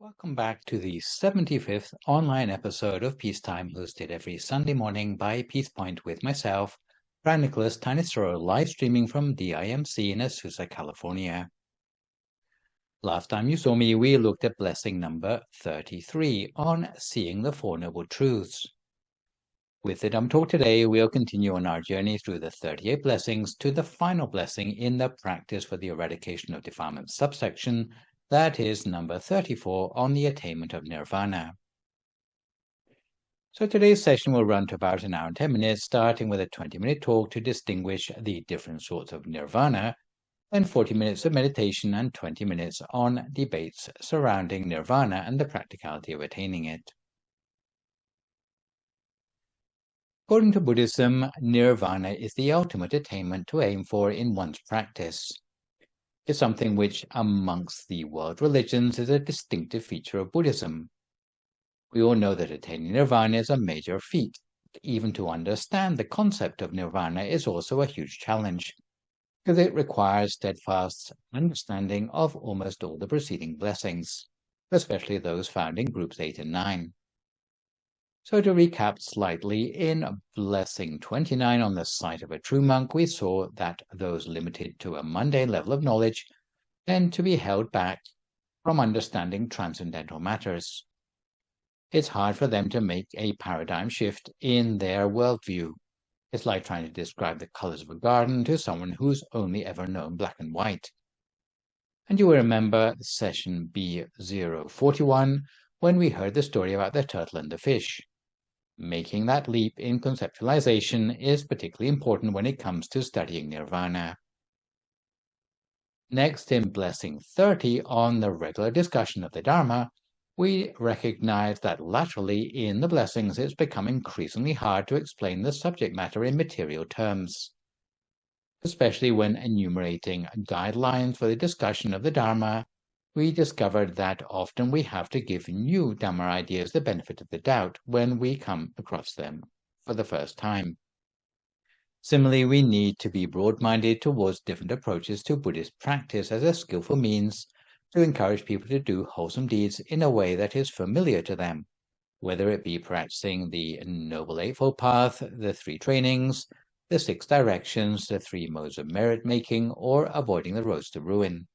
Welcome back to the 75th online episode of Peacetime, hosted every Sunday morning by Peace Point with myself, Phra Nicholas Thanissaro, live streaming from DIMC in Azusa, California. Last time you saw me, we looked at blessing number 33 on Seeing the Four Noble Truths. With the Dhamma talk today, we'll continue on our journey through the 38 blessings to the final blessing in the Practice for the Eradication of Defilement subsection. That is number 34 on the Attainment of Nirvana. So today's session will run to about an hour and 10 minutes, starting with a 20-minute talk to distinguish the different sorts of nirvana, then 40 minutes of meditation and 20 minutes on debates surrounding nirvana and the practicality of attaining it. According to Buddhism, nirvana is the ultimate attainment to aim for in one's practice. It's something which, amongst the world religions, is a distinctive feature of Buddhism. We all know that attaining nirvana is a major feat. Even to understand the concept of nirvana is also a huge challenge, because it requires steadfast understanding of almost all the preceding blessings, especially those found in groups 8 and 9. So to recap slightly, in blessing 29 on the sight of a true monk, we saw that those limited to a mundane level of knowledge tend to be held back from understanding transcendental matters. It's hard for them to make a paradigm shift in their worldview. It's like trying to describe the colors of a garden to someone who's only ever known black and white. And you will remember session B041 when we heard the story about the turtle and the fish. Making that leap in conceptualization is particularly important when it comes to studying nirvana. Next, in blessing 30 on the regular discussion of the Dharma, we recognize that laterally in the blessings it's become increasingly hard to explain the subject matter in material terms. Especially when enumerating guidelines for the discussion of the Dharma, we discovered that often we have to give new Dhamma ideas the benefit of the doubt when we come across them for the first time. Similarly, we need to be broad-minded towards different approaches to Buddhist practice as a skillful means to encourage people to do wholesome deeds in a way that is familiar to them, whether it be practicing the Noble Eightfold Path, the 3 trainings, the 6 directions, the 3 modes of merit-making, or avoiding the roads to ruin.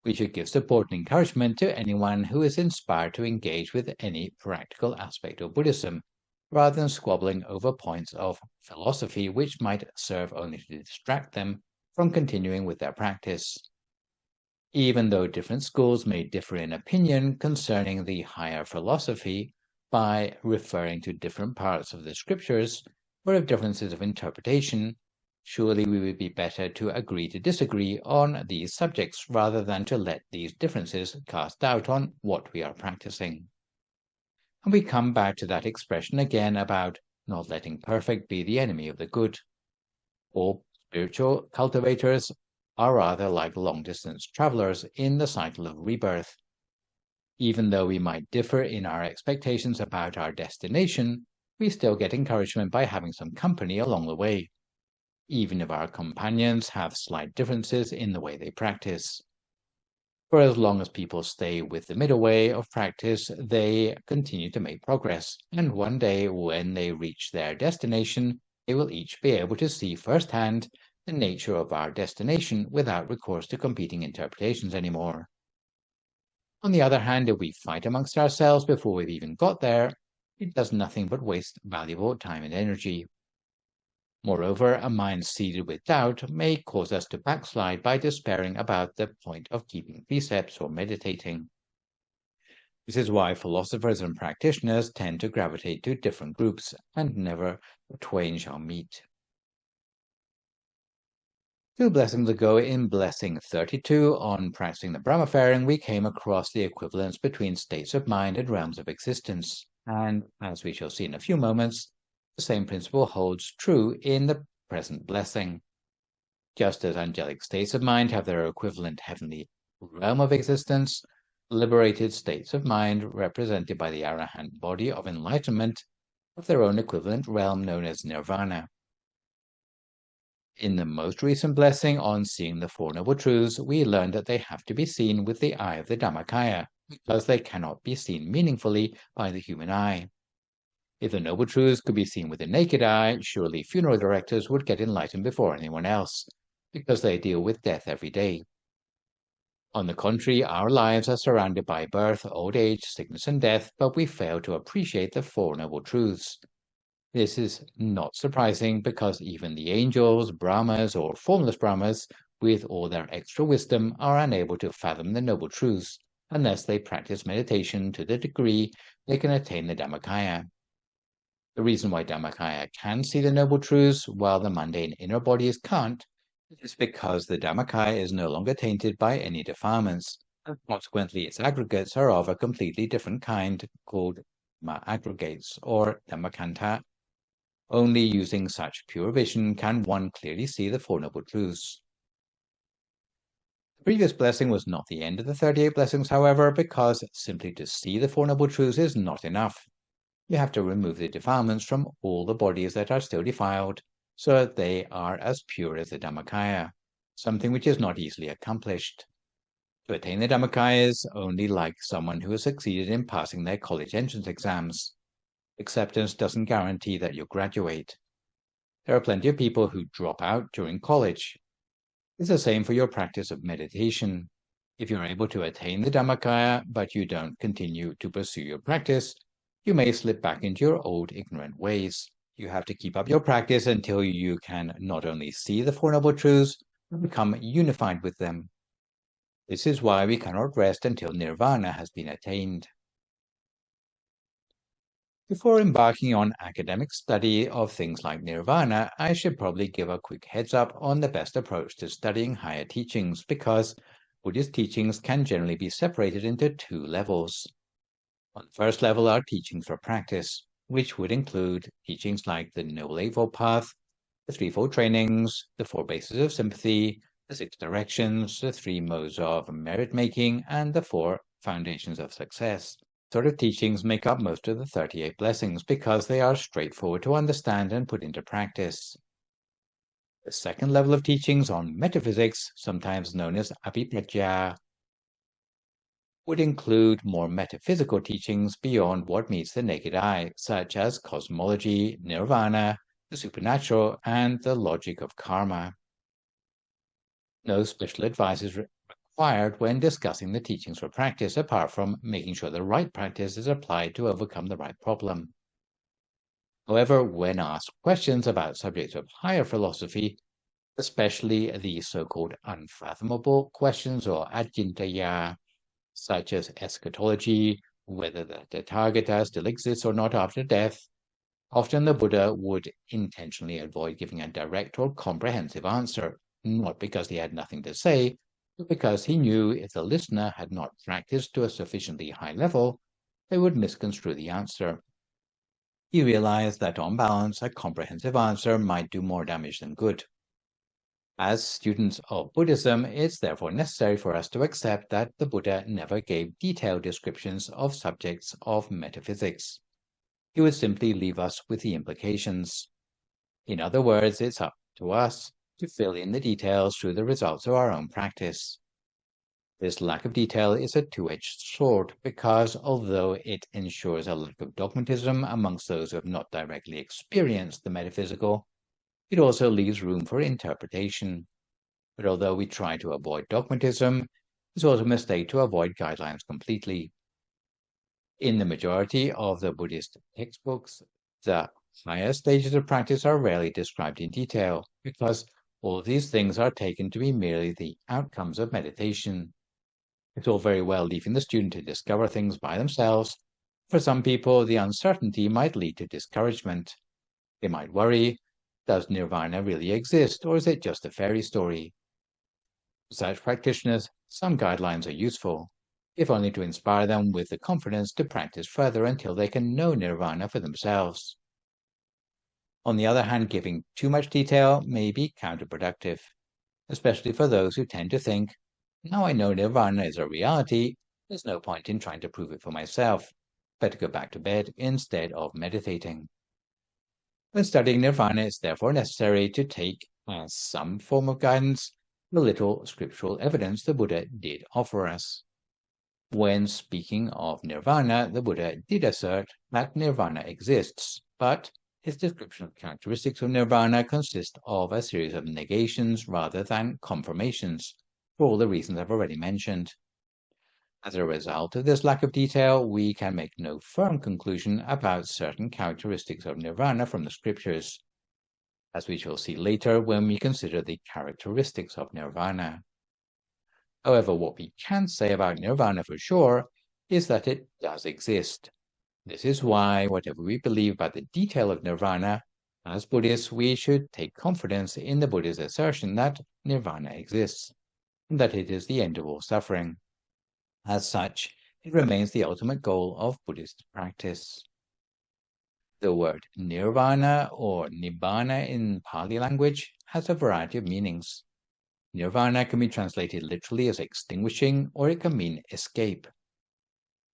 We should give support and encouragement to anyone who is inspired to engage with any practical aspect of Buddhism, rather than squabbling over points of philosophy which might serve only to distract them from continuing with their practice. Even though different schools may differ in opinion concerning the higher philosophy by referring to different parts of the scriptures or of differences of interpretation, surely we would be better to agree to disagree on these subjects rather than to let these differences cast doubt on what we are practicing. And we come back to that expression again about not letting perfect be the enemy of the good. All spiritual cultivators are rather like long-distance travelers in the cycle of rebirth. Even though we might differ in our expectations about our destination, we still get encouragement by having some company along the way, even if our companions have slight differences in the way they practice. For as long as people stay with the middle way of practice, they continue to make progress, and one day when they reach their destination, they will each be able to see firsthand the nature of our destination without recourse to competing interpretations anymore. On the other hand, if we fight amongst ourselves before we've even got there, it does nothing but waste valuable time and energy. Moreover, a mind seeded with doubt may cause us to backslide by despairing about the point of keeping precepts or meditating. This is why philosophers and practitioners tend to gravitate to different groups, and never the twain shall meet. 2 blessings ago, in blessing 32 on practicing the Brahmafaring, we came across the equivalence between states of mind and realms of existence, and as we shall see in a few moments, the same principle holds true in the present blessing. Just as angelic states of mind have their equivalent heavenly realm of existence, liberated states of mind, represented by the Arahant body of enlightenment, have their own equivalent realm known as nirvana. In the most recent blessing on seeing the Four Noble Truths, we learned that they have to be seen with the eye of the Dhammakaya, because they cannot be seen meaningfully by the human eye. If the Noble Truths could be seen with the naked eye, surely funeral directors would get enlightened before anyone else, because they deal with death every day. On the contrary, our lives are surrounded by birth, old age, sickness, and death, but we fail to appreciate the Four Noble Truths. This is not surprising because even the angels, Brahmas, or formless Brahmas, with all their extra wisdom, are unable to fathom the Noble Truths unless they practice meditation to the degree they can attain the Dhammakaya. The reason why Dhammakaya can see the Noble Truths while the mundane inner bodies can't is because the Dhammakaya is no longer tainted by any defilements, and consequently its aggregates are of a completely different kind called Dhamma aggregates or Dhammakanta. Only using such pure vision can one clearly see the Four Noble Truths. The previous blessing was not the end of the 38 blessings, however, because simply to see the Four Noble Truths is not enough. You have to remove the defilements from all the bodies that are still defiled, so that they are as pure as the Dhammakaya, something which is not easily accomplished. To attain the Dhammakaya is only like someone who has succeeded in passing their college entrance exams. Acceptance doesn't guarantee that you'll graduate. There are plenty of people who drop out during college. It's the same for your practice of meditation. If you're able to attain the Dhammakaya, but you don't continue to pursue your practice, you may slip back into your old ignorant ways. You have to keep up your practice until you can not only see the Four Noble Truths, but become unified with them. This is why we cannot rest until Nirvana has been attained. Before embarking on academic study of things like Nirvana, I should probably give a quick heads up on the best approach to studying higher teachings, because Buddhist teachings can generally be separated into two levels. On the first level are teachings for practice, which would include teachings like the Noble Eightfold Path, the Threefold Trainings, the Four Bases of Sympathy, the Six Directions, the Three Modes of Merit-Making, and the Four Foundations of Success. Sort of teachings make up most of the 38 blessings because they are straightforward to understand and put into practice. The second level of teachings on metaphysics, sometimes known as Abhiprajna, would include more metaphysical teachings beyond what meets the naked eye, such as cosmology, nirvana, the supernatural, and the logic of karma. No special advice is required when discussing the teachings for practice, apart from making sure the right practice is applied to overcome the right problem. However, when asked questions about subjects of higher philosophy, especially the so-called unfathomable questions or ajintaya, such as eschatology, whether the Tathagata still exists or not after death, often the Buddha would intentionally avoid giving a direct or comprehensive answer, not because he had nothing to say, but because he knew if the listener had not practiced to a sufficiently high level, they would misconstrue the answer. He realized that on balance, a comprehensive answer might do more damage than good. As students of Buddhism, it's therefore necessary for us to accept that the Buddha never gave detailed descriptions of subjects of metaphysics. He would simply leave us with the implications. In other words, it's up to us to fill in the details through the results of our own practice. This lack of detail is a two-edged sword because although it ensures a lack of dogmatism amongst those who have not directly experienced the metaphysical, it also leaves room for interpretation. But although we try to avoid dogmatism, it's also a mistake to avoid guidelines completely. In the majority of the Buddhist textbooks, the higher stages of practice are rarely described in detail because all these things are taken to be merely the outcomes of meditation. It's all very well leaving the student to discover things by themselves. For some people, the uncertainty might lead to discouragement. They might worry, does nirvana really exist, or is it just a fairy story? For such practitioners, some guidelines are useful, if only to inspire them with the confidence to practice further until they can know nirvana for themselves. On the other hand, giving too much detail may be counterproductive, especially for those who tend to think, now I know nirvana is a reality, there's no point in trying to prove it for myself. Better go back to bed instead of meditating. When studying nirvana, it's therefore necessary to take as some form of guidance the little scriptural evidence the Buddha did offer us. When speaking of nirvana, the Buddha did assert that nirvana exists, but his description of characteristics of nirvana consists of a series of negations rather than confirmations, for all the reasons I've already mentioned. As a result of this lack of detail, we can make no firm conclusion about certain characteristics of nirvana from the scriptures, as we shall see later when we consider the characteristics of nirvana. However, what we can say about nirvana for sure is that it does exist. This is why, whatever we believe about the detail of nirvana, as Buddhists, we should take confidence in the Buddha's assertion that nirvana exists, and that it is the end of all suffering. As such, it remains the ultimate goal of Buddhist practice. The word nirvana or nibbana in Pali language has a variety of meanings. Nirvana can be translated literally as extinguishing, or it can mean escape.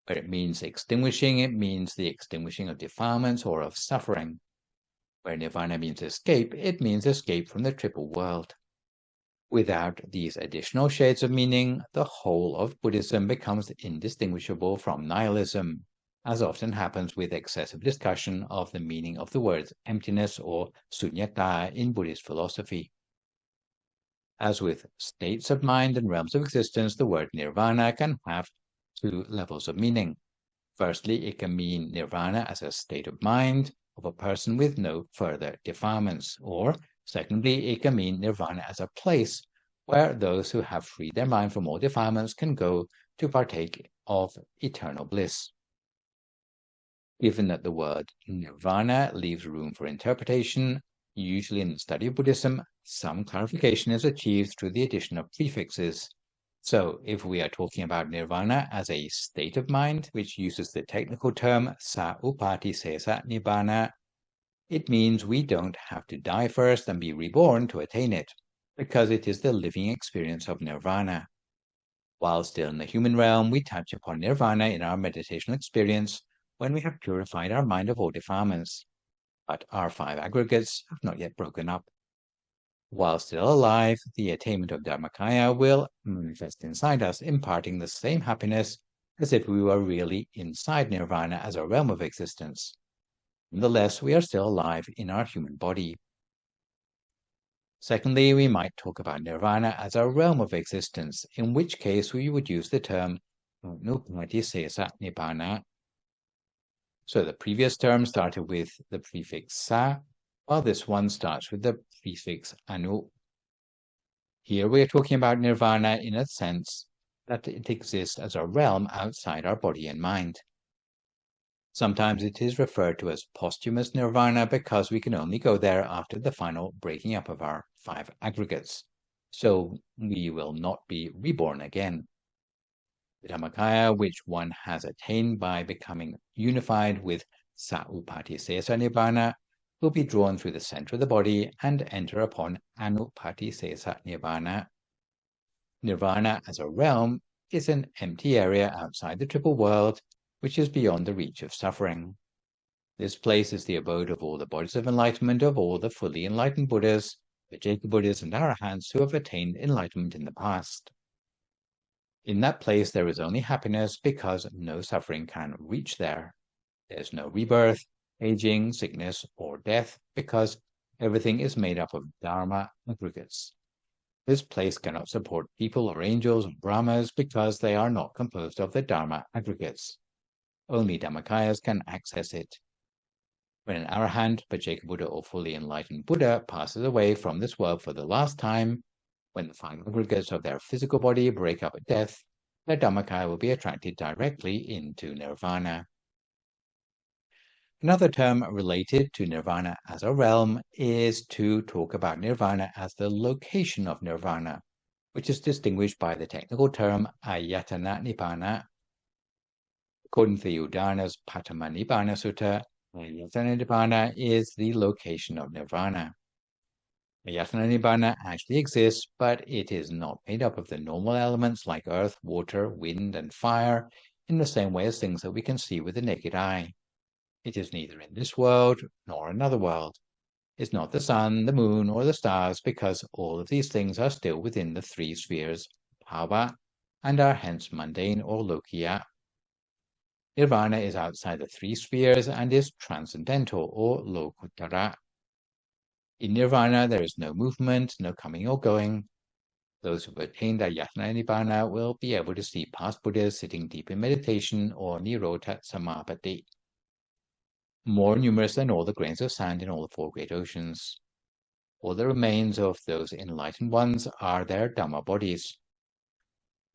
Where it means extinguishing, it means the extinguishing of defilements or of suffering. Where nirvana means escape, it means escape from the triple world. Without these additional shades of meaning, the whole of Buddhism becomes indistinguishable from nihilism, as often happens with excessive discussion of the meaning of the words emptiness or sunyata in Buddhist philosophy. As with states of mind and realms of existence, the word nirvana can have two levels of meaning. Firstly, it can mean nirvana as a state of mind of a person with no further defilements, or secondly, it can mean nirvana as a place where those who have freed their mind from all defilements can go to partake of eternal bliss. Given that the word nirvana leaves room for interpretation, usually in the study of Buddhism, some clarification is achieved through the addition of prefixes. So, if we are talking about nirvana as a state of mind, which uses the technical term sa upati sesa nibbana, it means we don't have to die first and be reborn to attain it, because it is the living experience of nirvana. While still in the human realm, we touch upon nirvana in our meditational experience when we have purified our mind of all defilements, but our five aggregates have not yet broken up. While still alive, the attainment of Dharmakaya will manifest inside us, imparting the same happiness as if we were really inside nirvana as a realm of existence. Nonetheless, we are still alive in our human body. Secondly, we might talk about nirvana as a realm of existence, in which case we would use the term nupati sesa nibbana. So the previous term started with the prefix sa, while this one starts with the prefix anu. Here we are talking about nirvana in a sense that it exists as a realm outside our body and mind. Sometimes it is referred to as posthumous nirvana because we can only go there after the final breaking up of our five aggregates. So we will not be reborn again. The Dhammakaya, which one has attained by becoming unified with Saupati Sesa Nibbana, will be drawn through the center of the body and enter upon Anupati Sesa Nibbana. Nirvana as a realm is an empty area outside the triple world, which is beyond the reach of suffering. This place is the abode of all the bodies of enlightenment of all the fully enlightened Buddhas, Vajrayana Buddhas and Arahants who have attained enlightenment in the past. In that place there is only happiness because no suffering can reach there. There is no rebirth, aging, sickness, or death because everything is made up of Dharma aggregates. This place cannot support people or angels or Brahmas because they are not composed of the Dharma aggregates. Only Dhammakayas can access it. When an Arahant, Vajrayana Buddha, or fully enlightened Buddha passes away from this world for the last time, when the five aggregates of their physical body break up at death, their Dhammakaya will be attracted directly into nirvana. Another term related to nirvana as a realm is to talk about nirvana as the location of nirvana, which is distinguished by the technical term ayatana nibbana. According to the Udana's Patama Nibbana Sutta, ayatana nibbana is the location of nirvana. Ayatana nibbana actually exists, but it is not made up of the normal elements like earth, water, wind, and fire in the same way as things that we can see with the naked eye. It is neither in this world nor another world. It's not the sun, the moon, or the stars, because all of these things are still within the three spheres, bhava, and are hence mundane or lokiya. Nirvana is outside the three spheres and is transcendental or lokuttara. In Nirvana, there is no movement, no coming or going. Those who have attained Ayatana Nibbana will be able to see past Buddhas sitting deep in meditation or Nirodha Samapatti, more numerous than all the grains of sand in all the four great oceans. All the remains of those enlightened ones are their Dhamma bodies.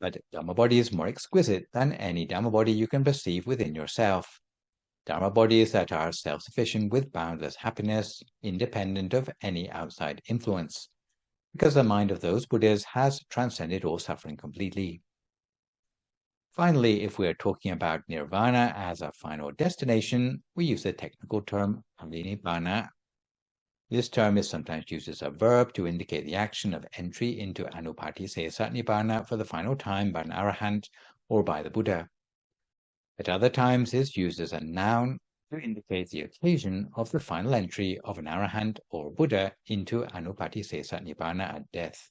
But Dhamma body is more exquisite than any Dhamma body you can perceive within yourself. Dharma bodies that are self-sufficient with boundless happiness, independent of any outside influence, because the mind of those Buddhas has transcended all suffering completely. Finally, if we are talking about nirvana as a final destination, we use the technical term parinibbana. This term is sometimes used as a verb to indicate the action of entry into anupatisesa nibbana for the final time by an arahant or by the Buddha. At other times, it is used as a noun to indicate the occasion of the final entry of an arahant or Buddha into anupatisesa nibbana at death.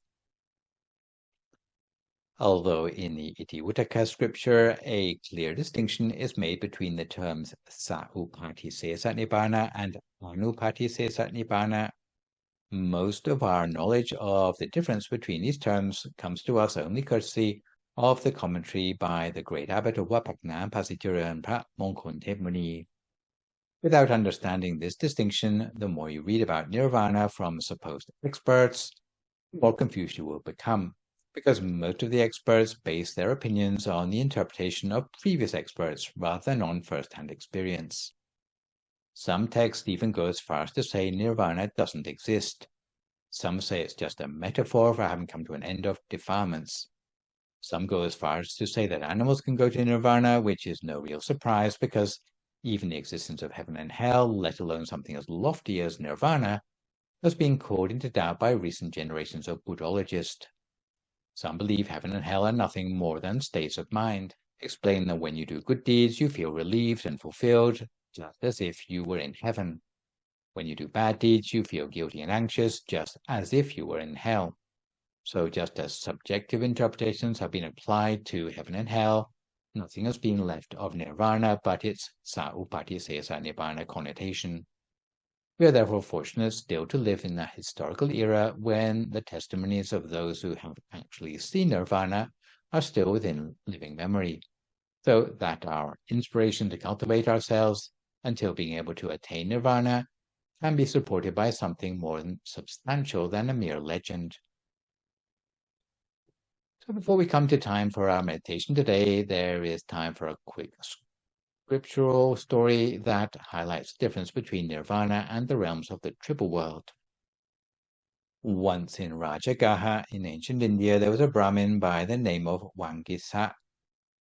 Although in the Itivuttaka scripture, a clear distinction is made between the terms saupatisesa nibbana and anupatisesa nibbana, most of our knowledge of the difference between these terms comes to us only courtesy of the commentary by the great abbot of Wapakna, Pasituran Phra Mongkon Muni. Without understanding this distinction, the more you read about nirvana from supposed experts, the more confused you will become, because most of the experts base their opinions on the interpretation of previous experts rather than on first-hand experience. Some texts even go as far as to say nirvana doesn't exist. Some say it's just a metaphor for having come to an end of defilements. Some go as far as to say that animals can go to nirvana, which is no real surprise because even the existence of heaven and hell, let alone something as lofty as nirvana, has been called into doubt by recent generations of Buddhologists. Some believe heaven and hell are nothing more than states of mind, explain that when you do good deeds, you feel relieved and fulfilled, just as if you were in heaven. When you do bad deeds, you feel guilty and anxious, just as if you were in hell. So just as subjective interpretations have been applied to heaven and hell, nothing has been left of nirvana but its saupatisesa nibbana connotation. We are therefore fortunate still to live in a historical era when the testimonies of those who have actually seen nirvana are still within living memory, so that our inspiration to cultivate ourselves until being able to attain nirvana can be supported by something more substantial than a mere legend. So before we come to time for our meditation today, there is time for a quick scriptural story that highlights the difference between nirvana and the realms of the triple world. Once in Rajagaha in ancient India, there was a Brahmin by the name of Wangisa,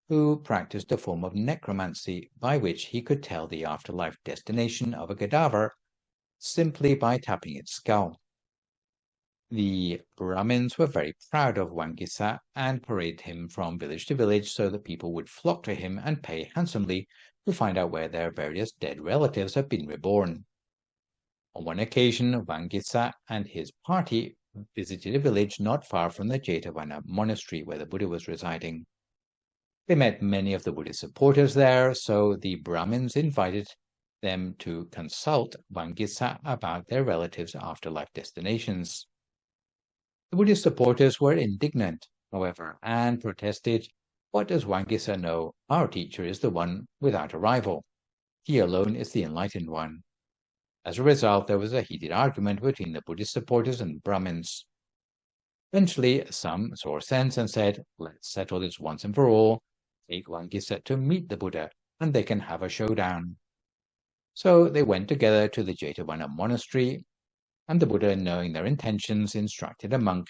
who practiced a form of necromancy by which he could tell the afterlife destination of a cadaver simply by tapping its skull. The Brahmins were very proud of Wangisa and paraded him from village to village so that people would flock to him and pay handsomely to find out where their various dead relatives had been reborn. On one occasion, Wangisa and his party visited a village not far from the Jetavana monastery where the Buddha was residing. They met many of the Buddhist supporters there, so the Brahmins invited them to consult Wangisa about their relatives' afterlife destinations. The Buddhist supporters were indignant, however, and protested, "What does Wangisa know? Our teacher is the one without a rival. He alone is the enlightened one." As a result, there was a heated argument between the Buddhist supporters and Brahmins. Eventually, some saw sense and said, "Let's settle this once and for all. Take Wangisa to meet the Buddha, and they can have a showdown." So they went together to the Jetavana monastery, and the Buddha, knowing their intentions, instructed a monk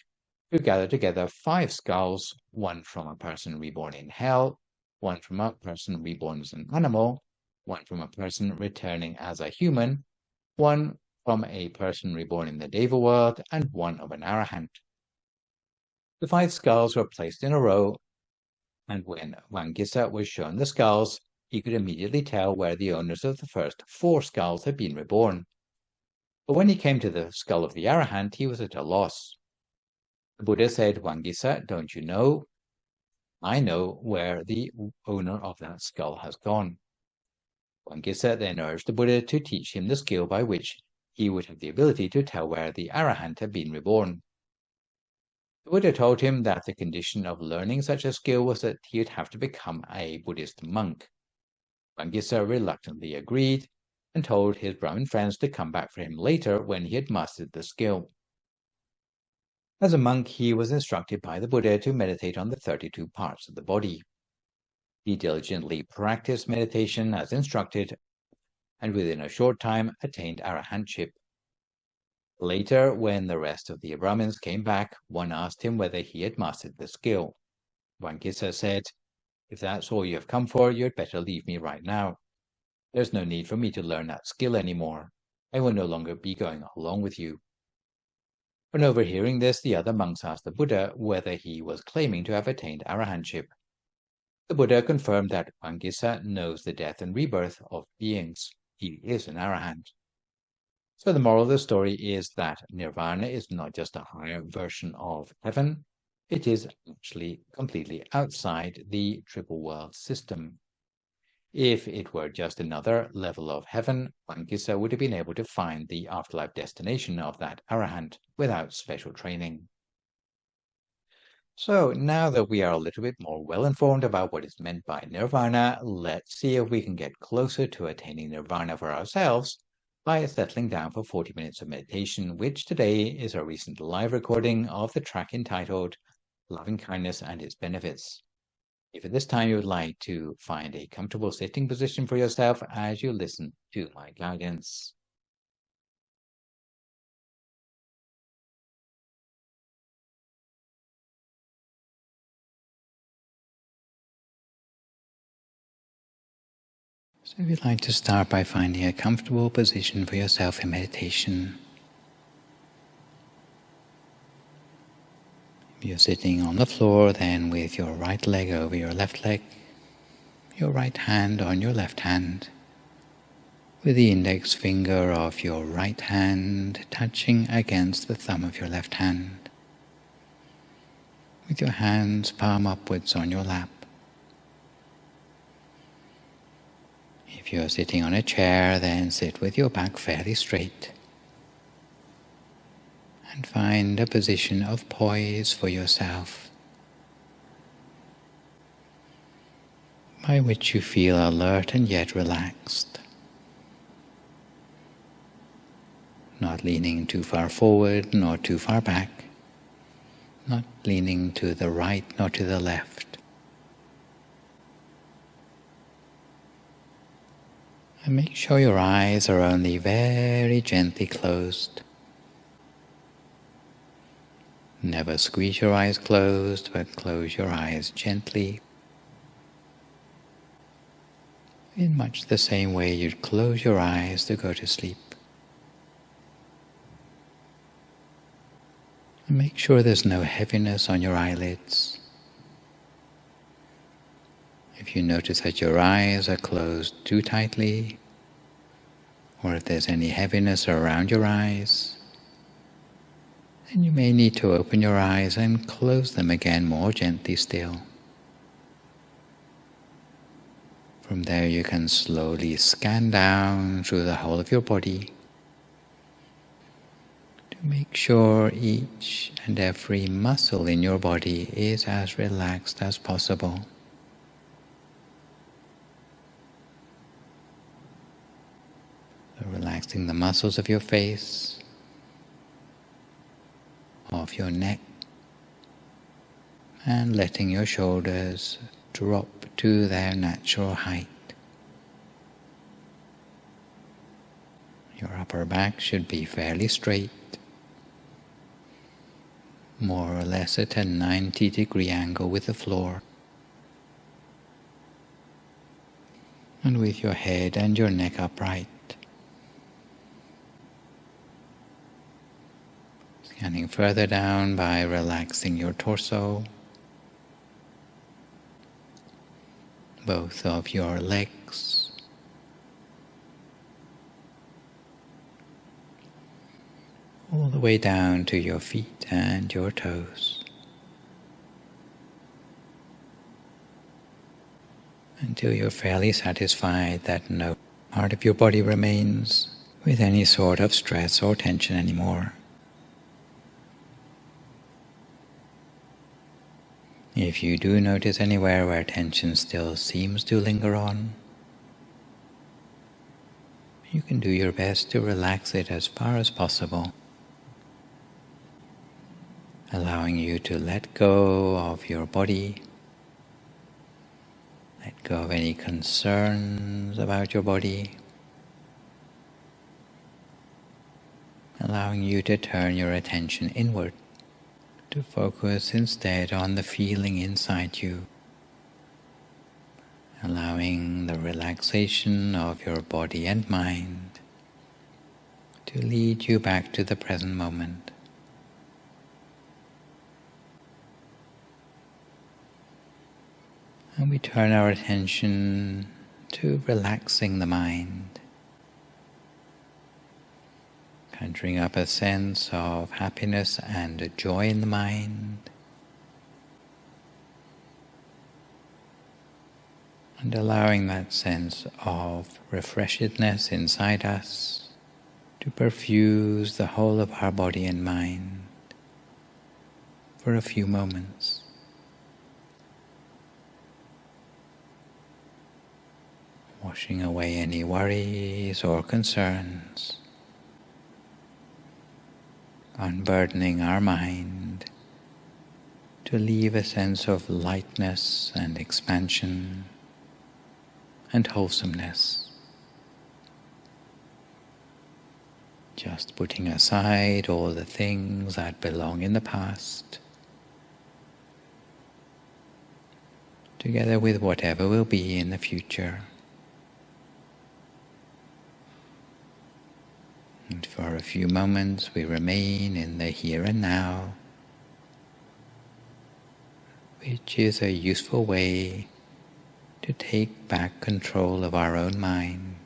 to gather together 5 skulls, one from a person reborn in hell, one from a person reborn as an animal, one from a person returning as a human, one from a person reborn in the Deva world, and one of an arahant. The 5 skulls were placed in a row, and when Wangisa was shown the skulls, he could immediately tell where the owners of the first 4 skulls had been reborn. But when he came to the skull of the arahant, he was at a loss. The Buddha said, "Wangisa, don't you know? I know where the owner of that skull has gone. Wangisa then urged the Buddha to teach him the skill by which he would have the ability to tell where the Arahant had been reborn. The Buddha told him that the condition of learning such a skill was that he would have to become a Buddhist monk. Wangisa reluctantly agreed and told his Brahmin friends to come back for him later when he had mastered the skill. As a monk, he was instructed by the Buddha to meditate on the 32 parts of the body. He diligently practiced meditation as instructed, and within a short time attained arahantship. Later, when the rest of the Brahmins came back, one asked him whether he had mastered the skill. Wangisa said, "If that's all you have come for, you had better leave me right now. There's no need for me to learn that skill anymore. I will no longer be going along with you." On overhearing this, the other monks asked the Buddha whether he was claiming to have attained arahantship. The Buddha confirmed that Wangisa knows the death and rebirth of beings. He is an arahant. So the moral of the story is that nirvana is not just a higher version of heaven, it is actually completely outside the triple world system. If it were just another level of heaven, Wangisa would have been able to find the afterlife destination of that arahant without special training. So now that we are a little bit more well-informed about what is meant by nirvana, let's see if we can get closer to attaining nirvana for ourselves by settling down for 40 minutes of meditation, which today is a recent live recording of the track entitled Loving Kindness and Its Benefits. If at this time you would like to find a comfortable sitting position for yourself as you listen to my guidance. So if you'd like to start by finding a comfortable position for yourself in meditation. If you're sitting on the floor, then with your right leg over your left leg, your right hand on your left hand, with the index finger of your right hand touching against the thumb of your left hand, with your hands palm upwards on your lap. If you're sitting on a chair, then sit with your back fairly straight and find a position of poise for yourself, by which you feel alert and yet relaxed, not leaning too far forward nor too far back, not leaning to the right nor to the left. And make sure your eyes are only very gently closed. Never squeeze your eyes closed, but close your eyes gently, in much the same way you'd close your eyes to go to sleep. And make sure there's no heaviness on your eyelids. If you notice that your eyes are closed too tightly, or if there's any heaviness around your eyes, then you may need to open your eyes and close them again more gently still. From there you can slowly scan down through the whole of your body to make sure each and every muscle in your body is as relaxed as possible. So relaxing the muscles of your face, of your neck, and letting your shoulders drop to their natural height. Your upper back should be fairly straight, more or less at a 90-degree angle with the floor. And with your head and your neck upright. Scanning further down by relaxing your torso, both of your legs, all the way down to your feet and your toes. until you're fairly satisfied that no part of your body remains with any sort of stress or tension anymore. If you do notice anywhere where tension still seems to linger on, you can do your best to relax it as far as possible, allowing you to let go of your body, let go of any concerns about your body, allowing you to turn your attention inward, to focus instead on the feeling inside you, allowing the relaxation of your body and mind to lead you back to the present moment. And we turn our attention to relaxing the mind, conjuring up a sense of happiness and joy in the mind, and allowing that sense of refreshedness inside us to perfuse the whole of our body and mind for a few moments. Washing away any worries or concerns, unburdening our mind to leave a sense of lightness and expansion and wholesomeness. Just putting aside all the things that belong in the past, together with whatever will be in the future. And for a few moments we remain in the here and now, which is a useful way to take back control of our own mind,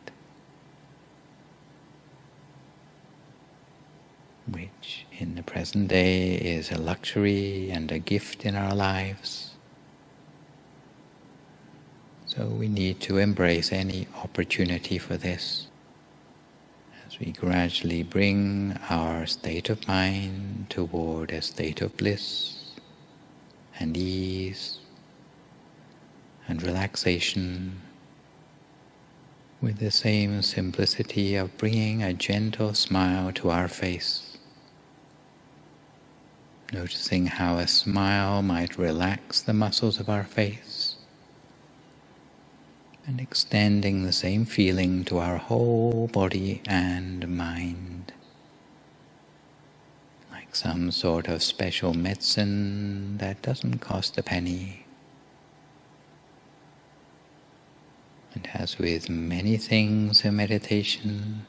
which in the present day is a luxury and a gift in our lives. So we need to embrace any opportunity for this, as we gradually bring our state of mind toward a state of bliss and ease and relaxation, with the same simplicity of bringing a gentle smile to our face, noticing how a smile might relax the muscles of our face, and extending the same feeling to our whole body and mind, like some sort of special medicine that doesn't cost a penny. And as with many things in meditation,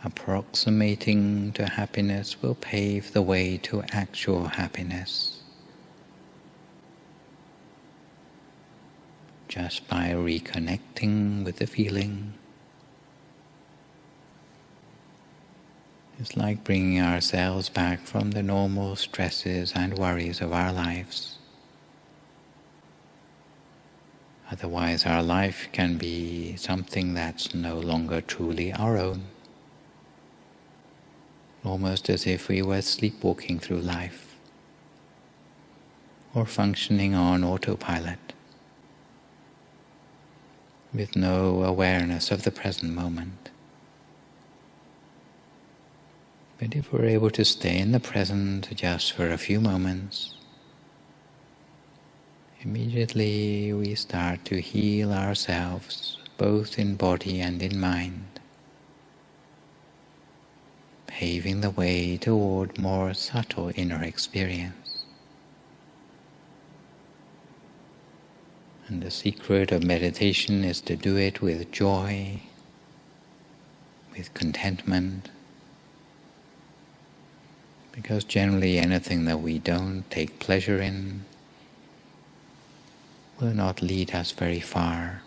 approximating to happiness will pave the way to actual happiness, just by reconnecting with the feeling. It's like bringing ourselves back from the normal stresses and worries of our lives. Otherwise our life can be something that's no longer truly our own, almost as if we were sleepwalking through life, or functioning on autopilot, with no awareness of the present moment. But if we're able to stay in the present just for a few moments, immediately we start to heal ourselves, both in body and in mind, paving the way toward more subtle inner experience. And the secret of meditation is to do it with joy, with contentment, because generally anything that we don't take pleasure in will not lead us very far.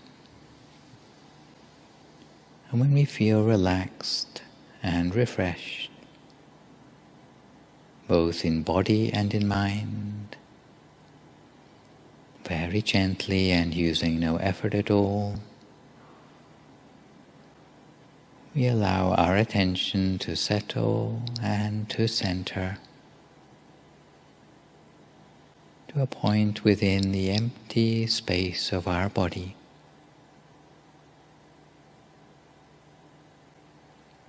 And when we feel relaxed and refreshed, both in body and in mind, very gently and using no effort at all, we allow our attention to settle and to center to a point within the empty space of our body.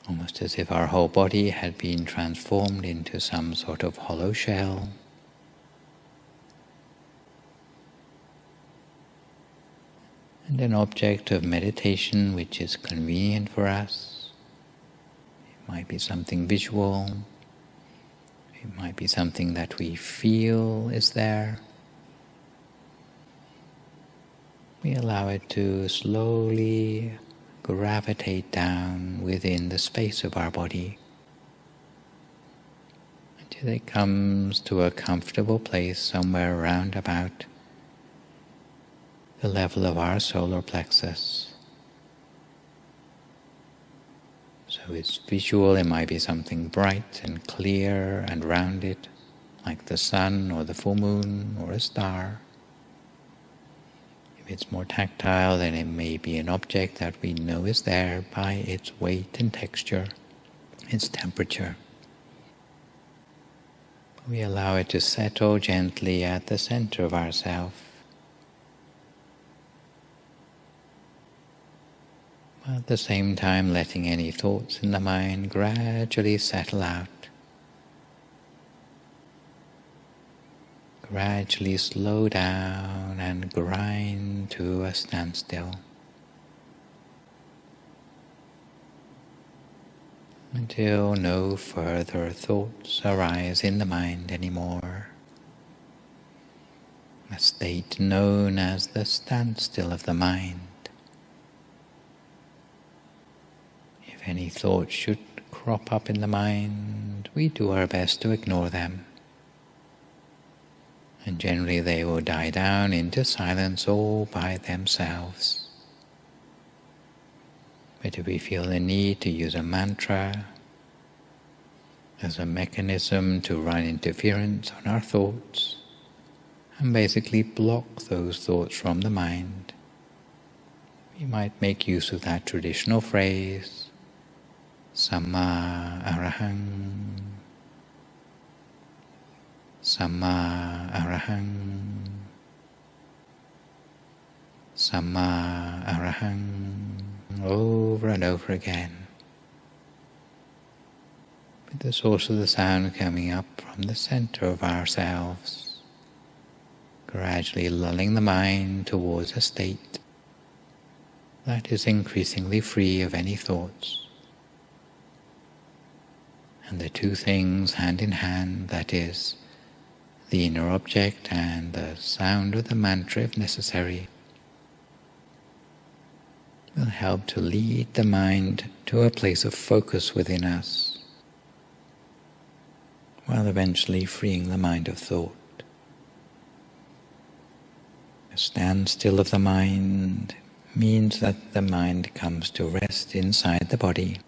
Almost as if our whole body had been transformed into some sort of hollow shell. And an object of meditation which is convenient for us. It might be something visual. It might be something that we feel is there. We allow it to slowly gravitate down within the space of our body until it comes to a comfortable place somewhere around about the level of our solar plexus. So it's visual, it might be something bright and clear and rounded, like the sun or the full moon or a star. If it's more tactile, then it may be an object that we know is there by its weight and texture, its temperature. We allow it to settle gently at the center of ourself. At the same time, letting any thoughts in the mind gradually settle out. Gradually slow down and grind to a standstill until no further thoughts arise in the mind anymore. A state known as the standstill of the mind. If any thoughts should crop up in the mind, we do our best to ignore them. And generally they will die down into silence all by themselves. But if we feel the need to use a mantra as a mechanism to run interference on our thoughts and basically block those thoughts from the mind, we might make use of that traditional phrase, Samma Arahang, Samma Arahang, Samma Arahang, over and over again, with the source of the sound coming up from the center of ourselves, gradually lulling the mind towards a state that is increasingly free of any thoughts. And the two things hand in hand, that is, the inner object and the sound of the mantra if necessary, will help to lead the mind to a place of focus within us, while eventually freeing the mind of thought. A standstill of the mind means that the mind comes to rest inside the body,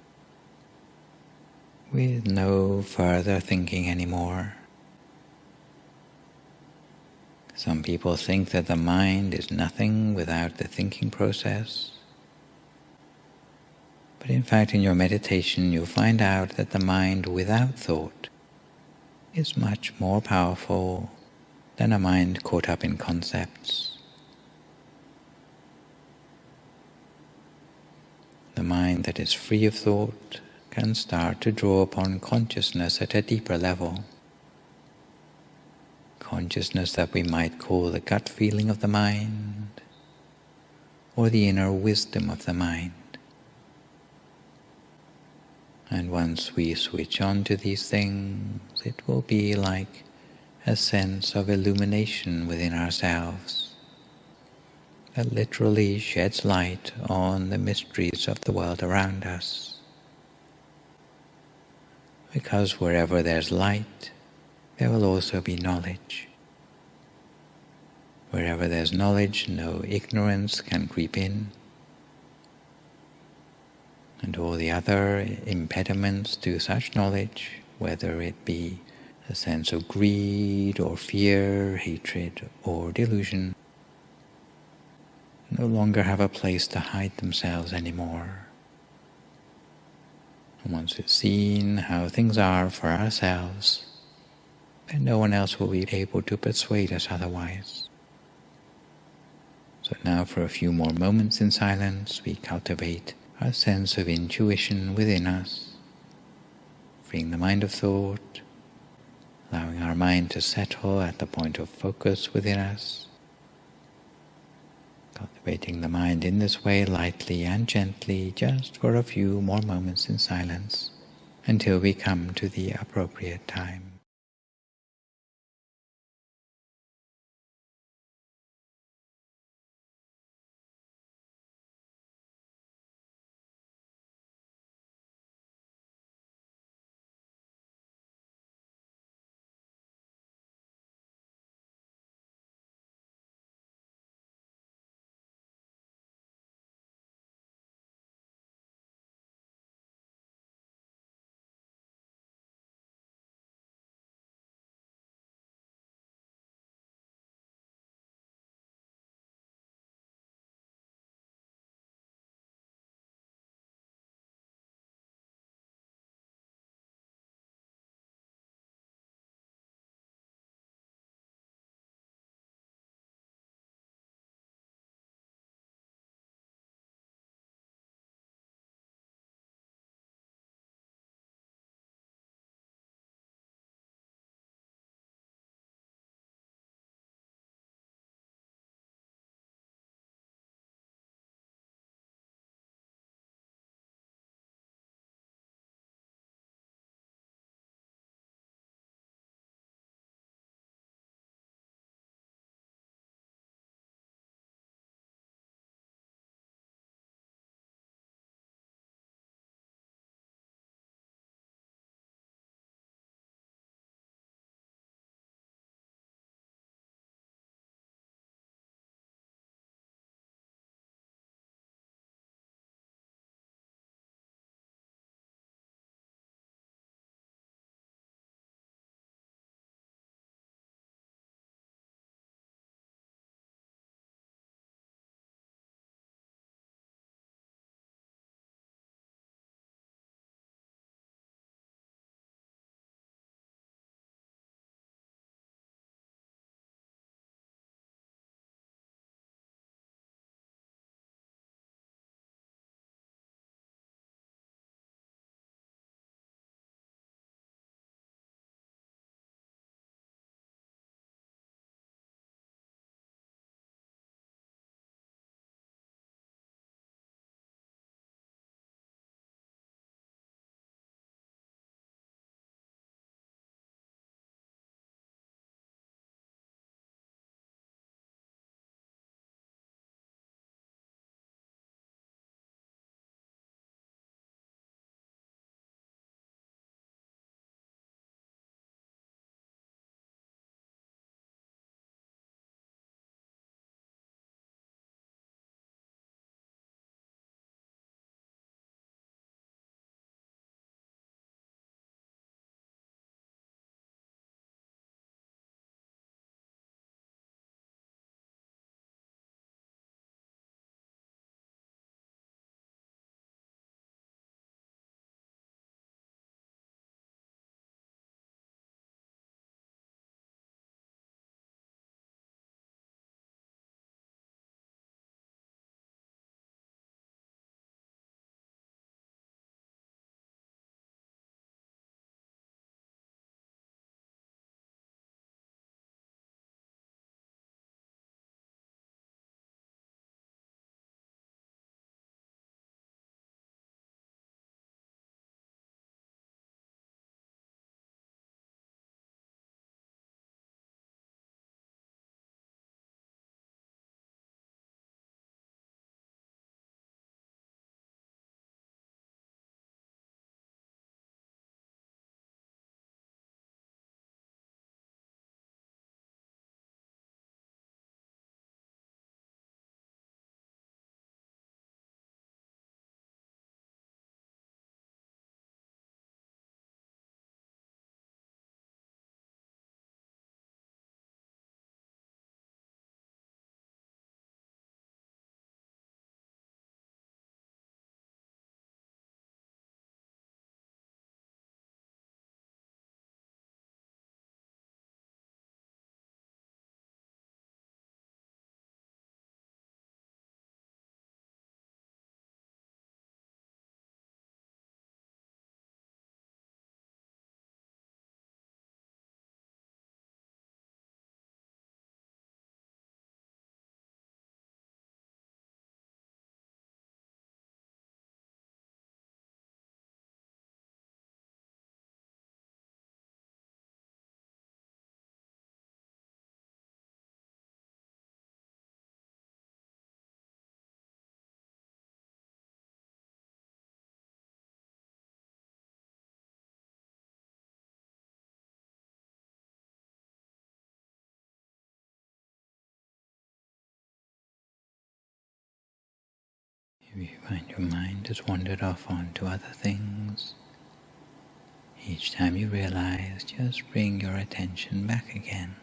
with no further thinking anymore. Some people think that the mind is nothing without the thinking process. But in fact, in your meditation, you'll find out that the mind without thought is much more powerful than a mind caught up in concepts. The mind that is free of thought can start to draw upon consciousness at a deeper level. Consciousness that we might call the gut feeling of the mind, or the inner wisdom of the mind. And once we switch on to these things, it will be like a sense of illumination within ourselves that literally sheds light on the mysteries of the world around us. Because wherever there's light, there will also be knowledge. Wherever there's knowledge, no ignorance can creep in. And all the other impediments to such knowledge, whether it be a sense of greed or fear, hatred or delusion, no longer have a place to hide themselves anymore. And once we've seen how things are for ourselves, then no one else will be able to persuade us otherwise. So now for a few more moments in silence, we cultivate our sense of intuition within us, freeing the mind of thought, allowing our mind to settle at the point of focus within us, cultivating the mind in this way lightly and gently just for a few more moments in silence until we come to the appropriate time. If you find your mind has wandered off onto other things, each time you realize, just bring your attention back again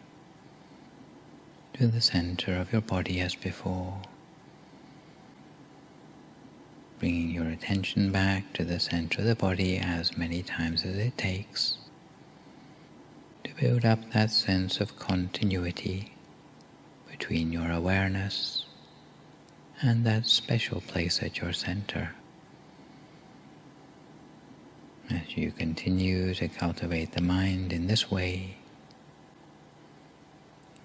to the center of your body as before, bringing your attention back to the center of the body as many times as it takes to build up that sense of continuity between your awareness and that special place at your center. As you continue to cultivate the mind in this way,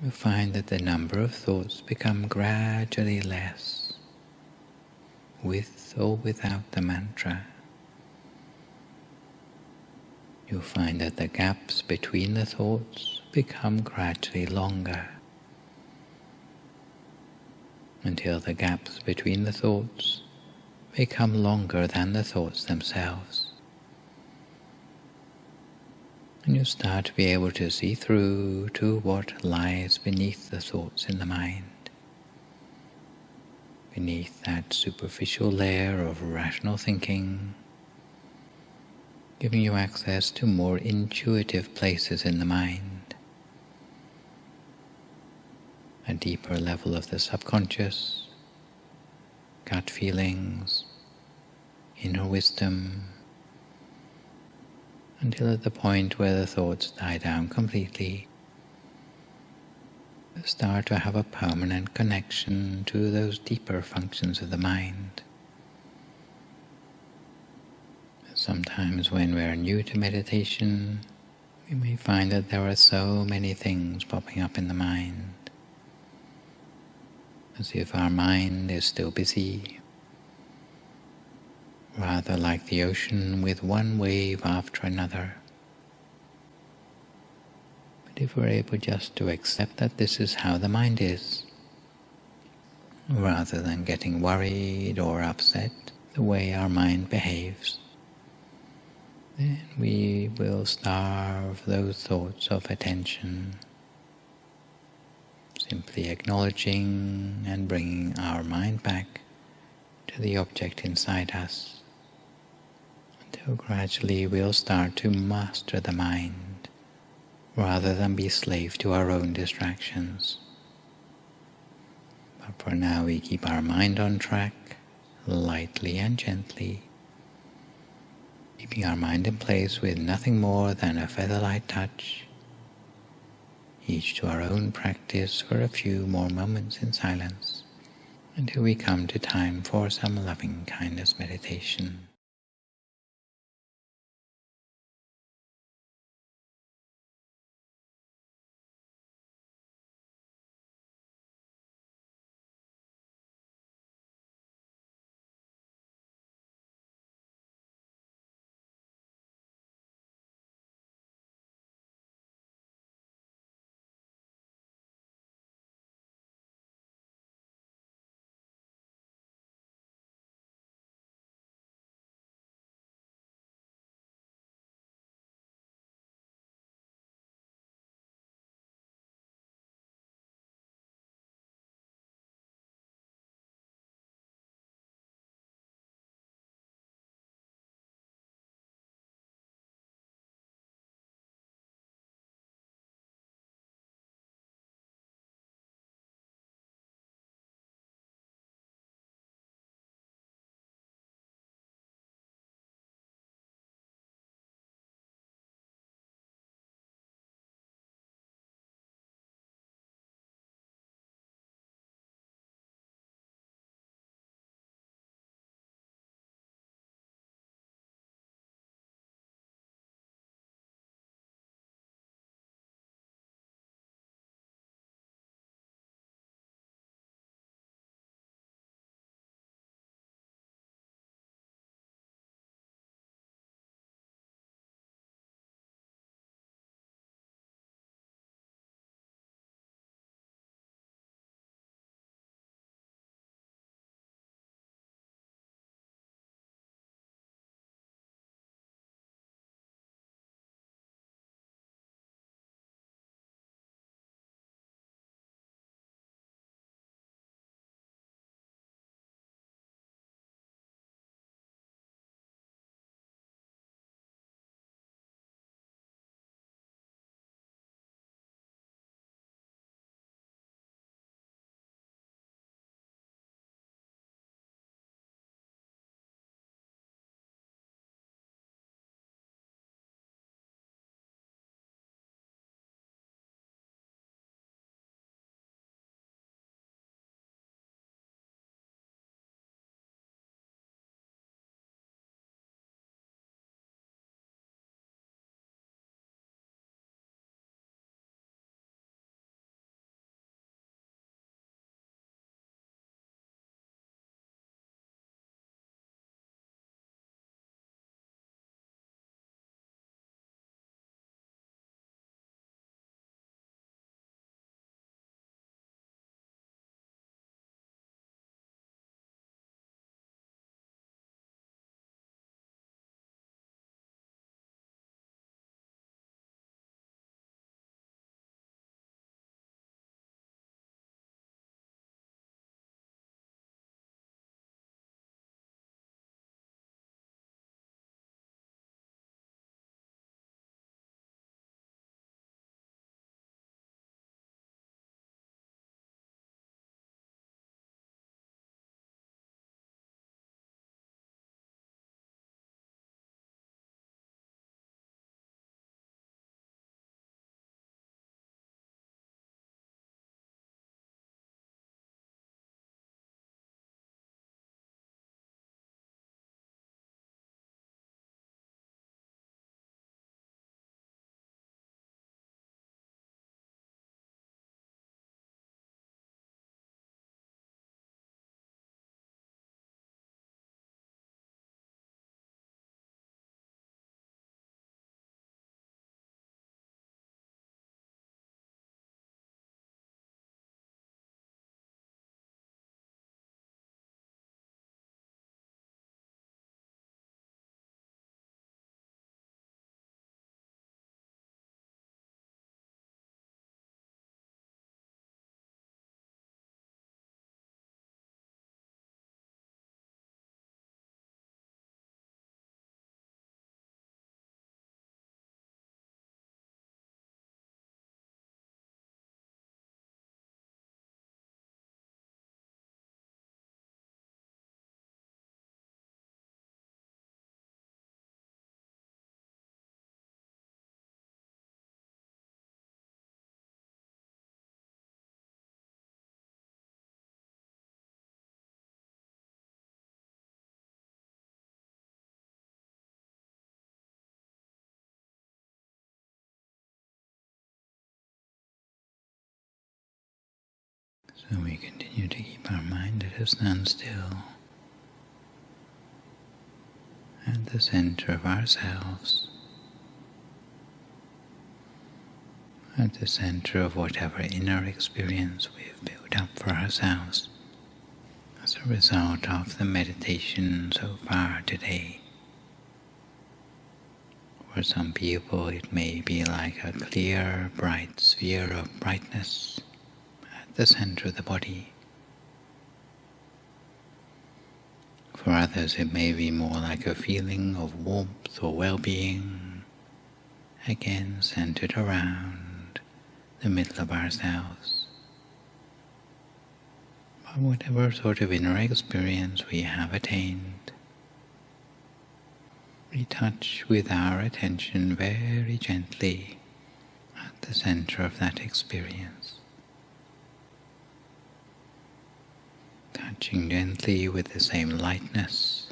you find that the number of thoughts become gradually less, with or without the mantra. You'll find that the gaps between the thoughts become gradually longer, until the gaps between the thoughts become longer than the thoughts themselves. And you start to be able to see through to what lies beneath the thoughts in the mind, beneath that superficial layer of rational thinking, giving you access to more intuitive places in the mind, a deeper level of the subconscious, gut feelings, inner wisdom, until at the point where the thoughts die down completely, you start to have a permanent connection to those deeper functions of the mind. Sometimes when we're new to meditation, we may find that there are so many things popping up in the mind, as if our mind is still busy, rather like the ocean with one wave after another. But if we're able just to accept that this is how the mind is, rather than getting worried or upset the way our mind behaves, then we will starve those thoughts of attention, simply acknowledging and bringing our mind back to the object inside us, until gradually we'll start to master the mind, rather than be slave to our own distractions. But for now we keep our mind on track, lightly and gently, keeping our mind in place with nothing more than a feather-light touch, each to our own practice for a few more moments in silence, until we come to time for some loving kindness meditation. So we continue to keep our mind at a standstill at the center of ourselves, at the center of whatever inner experience we've built up for ourselves as a result of the meditation so far today. For some people it may be like a clear, bright sphere of brightness at the center of the body. For others it may be more like a feeling of warmth or well-being, again centered around the middle of ourselves. But whatever sort of inner experience we have attained, we touch with our attention very gently at the center of that experience. Touching gently with the same lightness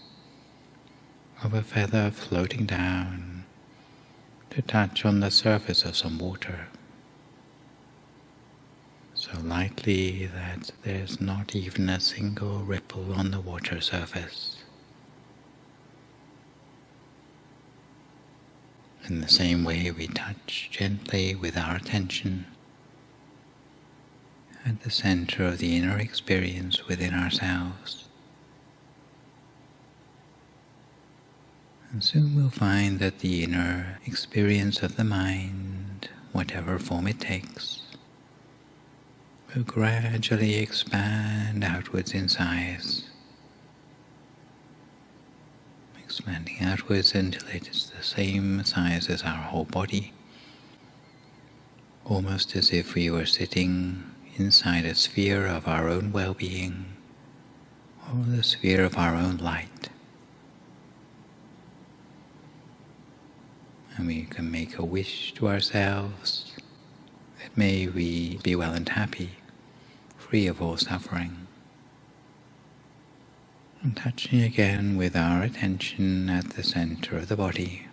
of a feather floating down to touch on the surface of some water, so lightly that there's not even a single ripple on the water surface. In the same way, we touch gently with our attention at the center of the inner experience within ourselves. And soon we'll find that the inner experience of the mind, whatever form it takes, will gradually expand outwards in size, expanding outwards until it is the same size as our whole body, almost as if we were sitting inside a sphere of our own well-being, or the sphere of our own light. And we can make a wish to ourselves that may we be well and happy, free of all suffering. And touching again with our attention at the center of the body,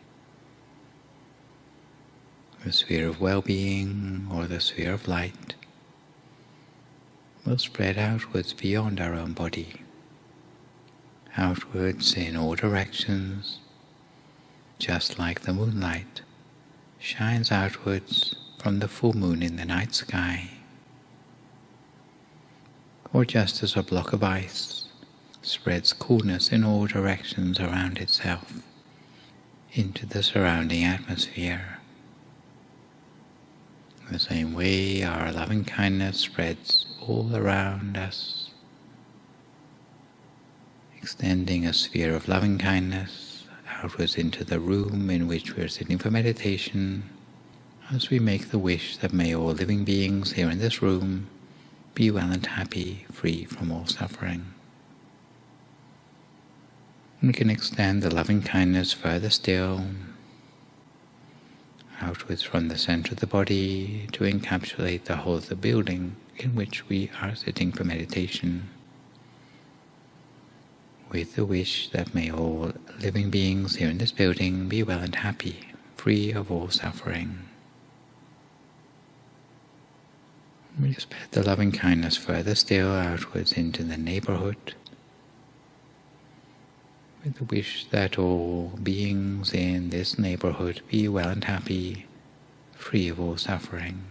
the sphere of well-being or the sphere of light will spread outwards beyond our own body, outwards in all directions, just like the moonlight shines outwards from the full moon in the night sky, or just as a block of ice spreads coolness in all directions around itself into the surrounding atmosphere. In the same way, our loving kindness spreads all around us, extending a sphere of loving kindness outwards into the room in which we are sitting for meditation, as we make the wish that may all living beings here in this room be well and happy, free from all suffering. We can extend the loving kindness further still, outwards from the center of the body to encapsulate the whole of the building in which we are sitting for meditation, with the wish that may all living beings here in this building be well and happy, free of all suffering. We spread the loving kindness further still outwards into the neighborhood, with the wish that all beings in this neighborhood be well and happy, free of all suffering.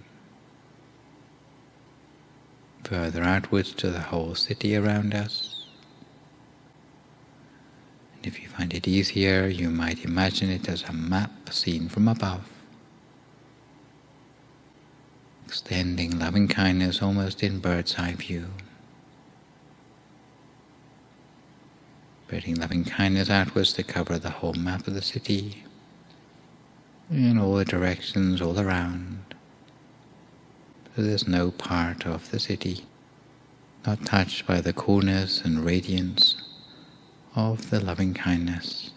Further outwards to the whole city around us. And if you find it easier, you might imagine it as a map seen from above, extending loving kindness almost in bird's eye view. Spreading loving kindness outwards to cover the whole map of the city, in all the directions all around, so there's no part of the city not touched by the coolness and radiance of the loving kindness,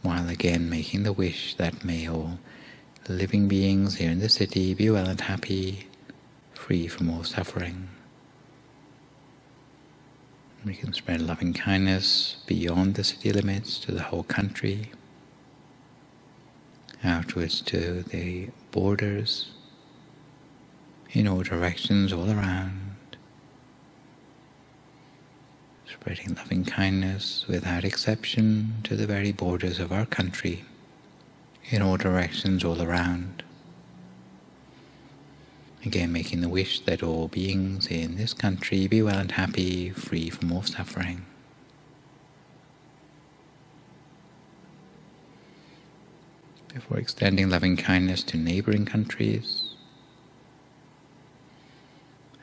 while again making the wish that may all living beings here in the city be well and happy, free from all suffering. We can spread loving kindness beyond the city limits to the whole country, outwards to the borders, in all directions all around, spreading loving kindness without exception to the very borders of our country, in all directions all around. Again, making the wish that all beings in this country be well and happy, free from all suffering. Before extending loving kindness to neighboring countries,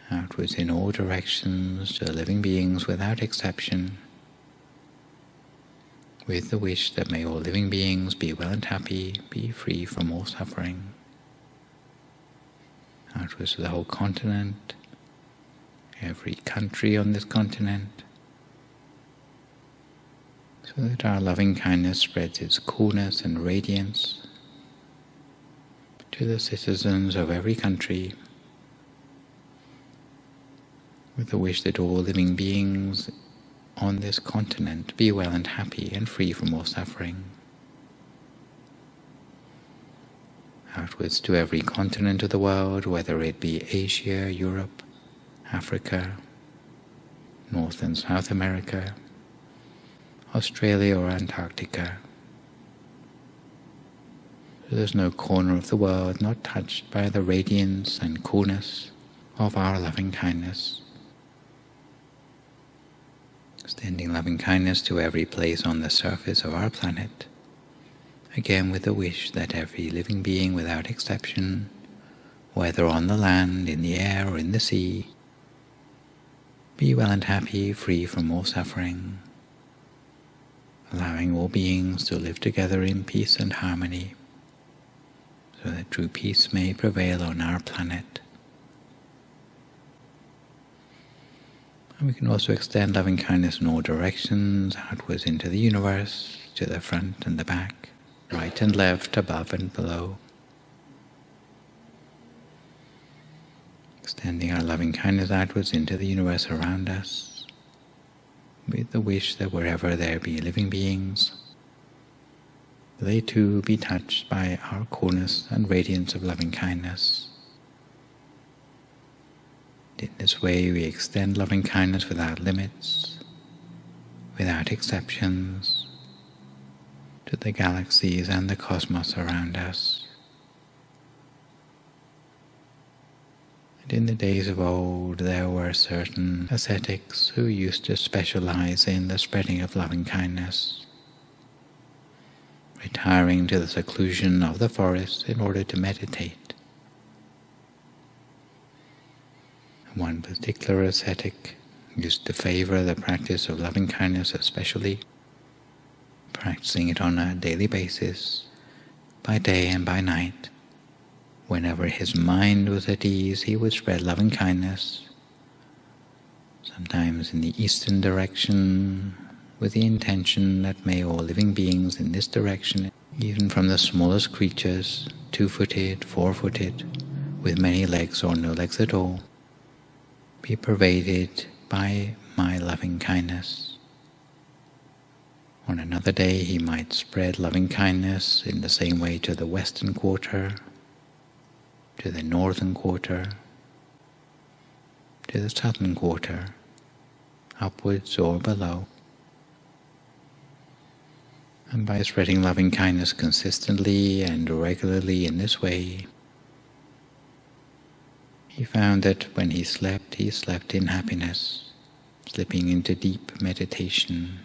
outwards in all directions to living beings without exception, with the wish that may all living beings be well and happy, be free from all suffering. Outwards to the whole continent, every country on this continent, so that our loving kindness spreads its coolness and radiance to the citizens of every country, with the wish that all living beings on this continent be well and happy and free from all suffering. Outwards to every continent of the world, whether it be Asia, Europe, Africa, North and South America, Australia or Antarctica. There's no corner of the world not touched by the radiance and coolness of our loving kindness. Extending loving kindness to every place on the surface of our planet, again with the wish that every living being without exception, whether on the land, in the air or in the sea, be well and happy, free from all suffering, allowing all beings to live together in peace and harmony, so that true peace may prevail on our planet. And we can also extend loving kindness in all directions, outwards into the universe, to the front and the back, right and left, above and below. Extending our loving kindness outwards into the universe around us, with the wish that wherever there be living beings, they too be touched by our coolness and radiance of loving kindness. In this way we extend loving kindness without limits, without exceptions, to the galaxies and the cosmos around us. And in the days of old there were certain ascetics who used to specialize in the spreading of loving kindness, retiring to the seclusion of the forest in order to meditate. One particular ascetic used to favor the practice of loving kindness especially, practicing it on a daily basis, by day and by night. Whenever his mind was at ease, he would spread loving kindness, sometimes in the eastern direction, with the intention that may all living beings in this direction, even from the smallest creatures, 2-footed, 4-footed, with many legs or no legs at all, be pervaded by my loving kindness. On another day he might spread loving kindness in the same way to the western quarter, to the northern quarter, to the southern quarter, upwards or below. And by spreading loving kindness consistently and regularly in this way, he found that when he slept in happiness, slipping into deep meditation.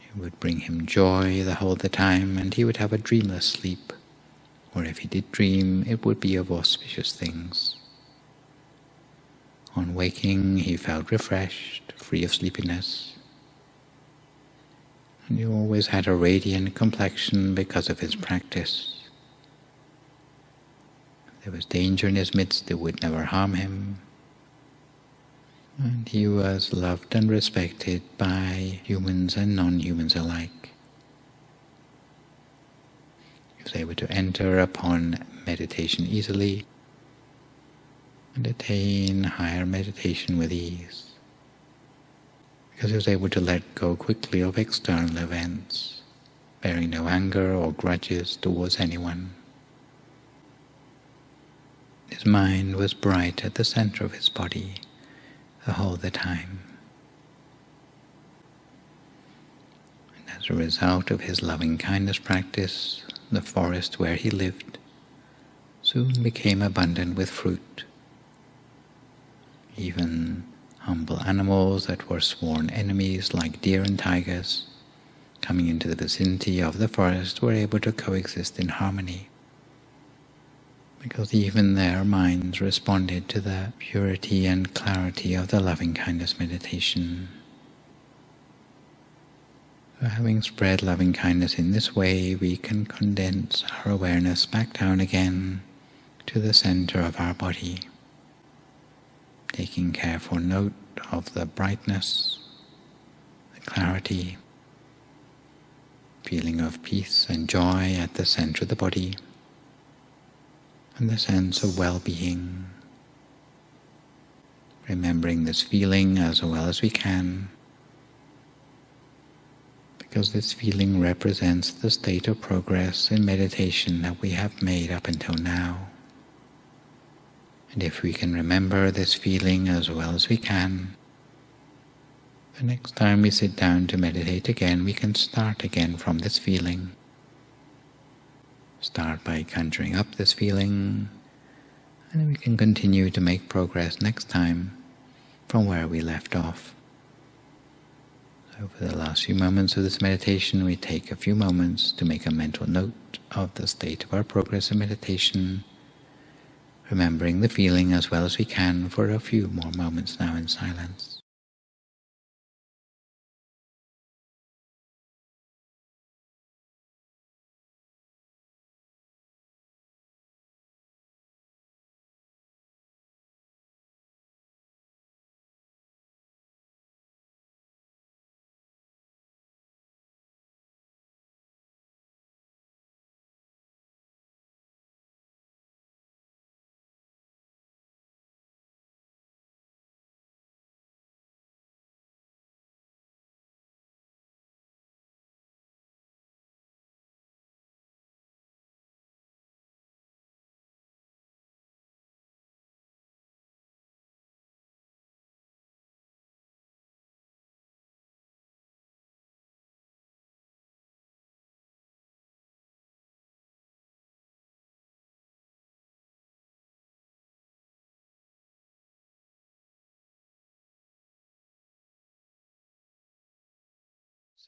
It would bring him joy the whole the time, and he would have a dreamless sleep, or if he did dream, it would be of auspicious things. On waking, he felt refreshed, free of sleepiness, and he always had a radiant complexion because of his practice. There was danger in his midst that would never harm him, and he was loved and respected by humans and non-humans alike. He was able to enter upon meditation easily and attain higher meditation with ease, because he was able to let go quickly of external events, bearing no anger or grudges towards anyone. His mind was bright at the center of his body the whole the time. As a result of his loving-kindness practice, the forest where he lived soon became abundant with fruit. Even humble animals that were sworn enemies like deer and tigers, coming into the vicinity of the forest, were able to coexist in harmony, because even their minds responded to the purity and clarity of the loving-kindness meditation. So having spread loving-kindness in this way, we can condense our awareness back down again to the center of our body, taking careful note of the brightness, the clarity, feeling of peace and joy at the center of the body, and the sense of well-being. Remembering this feeling as well as we can, because this feeling represents the state of progress in meditation that we have made up until now. And if we can remember this feeling as well as we can, the next time we sit down to meditate again, we can start again from this feeling. Start by conjuring up this feeling, and then we can continue to make progress next time from where we left off. So for the last few moments of this meditation, we take a few moments to make a mental note of the state of our progress in meditation, remembering the feeling as well as we can for a few more moments now in silence.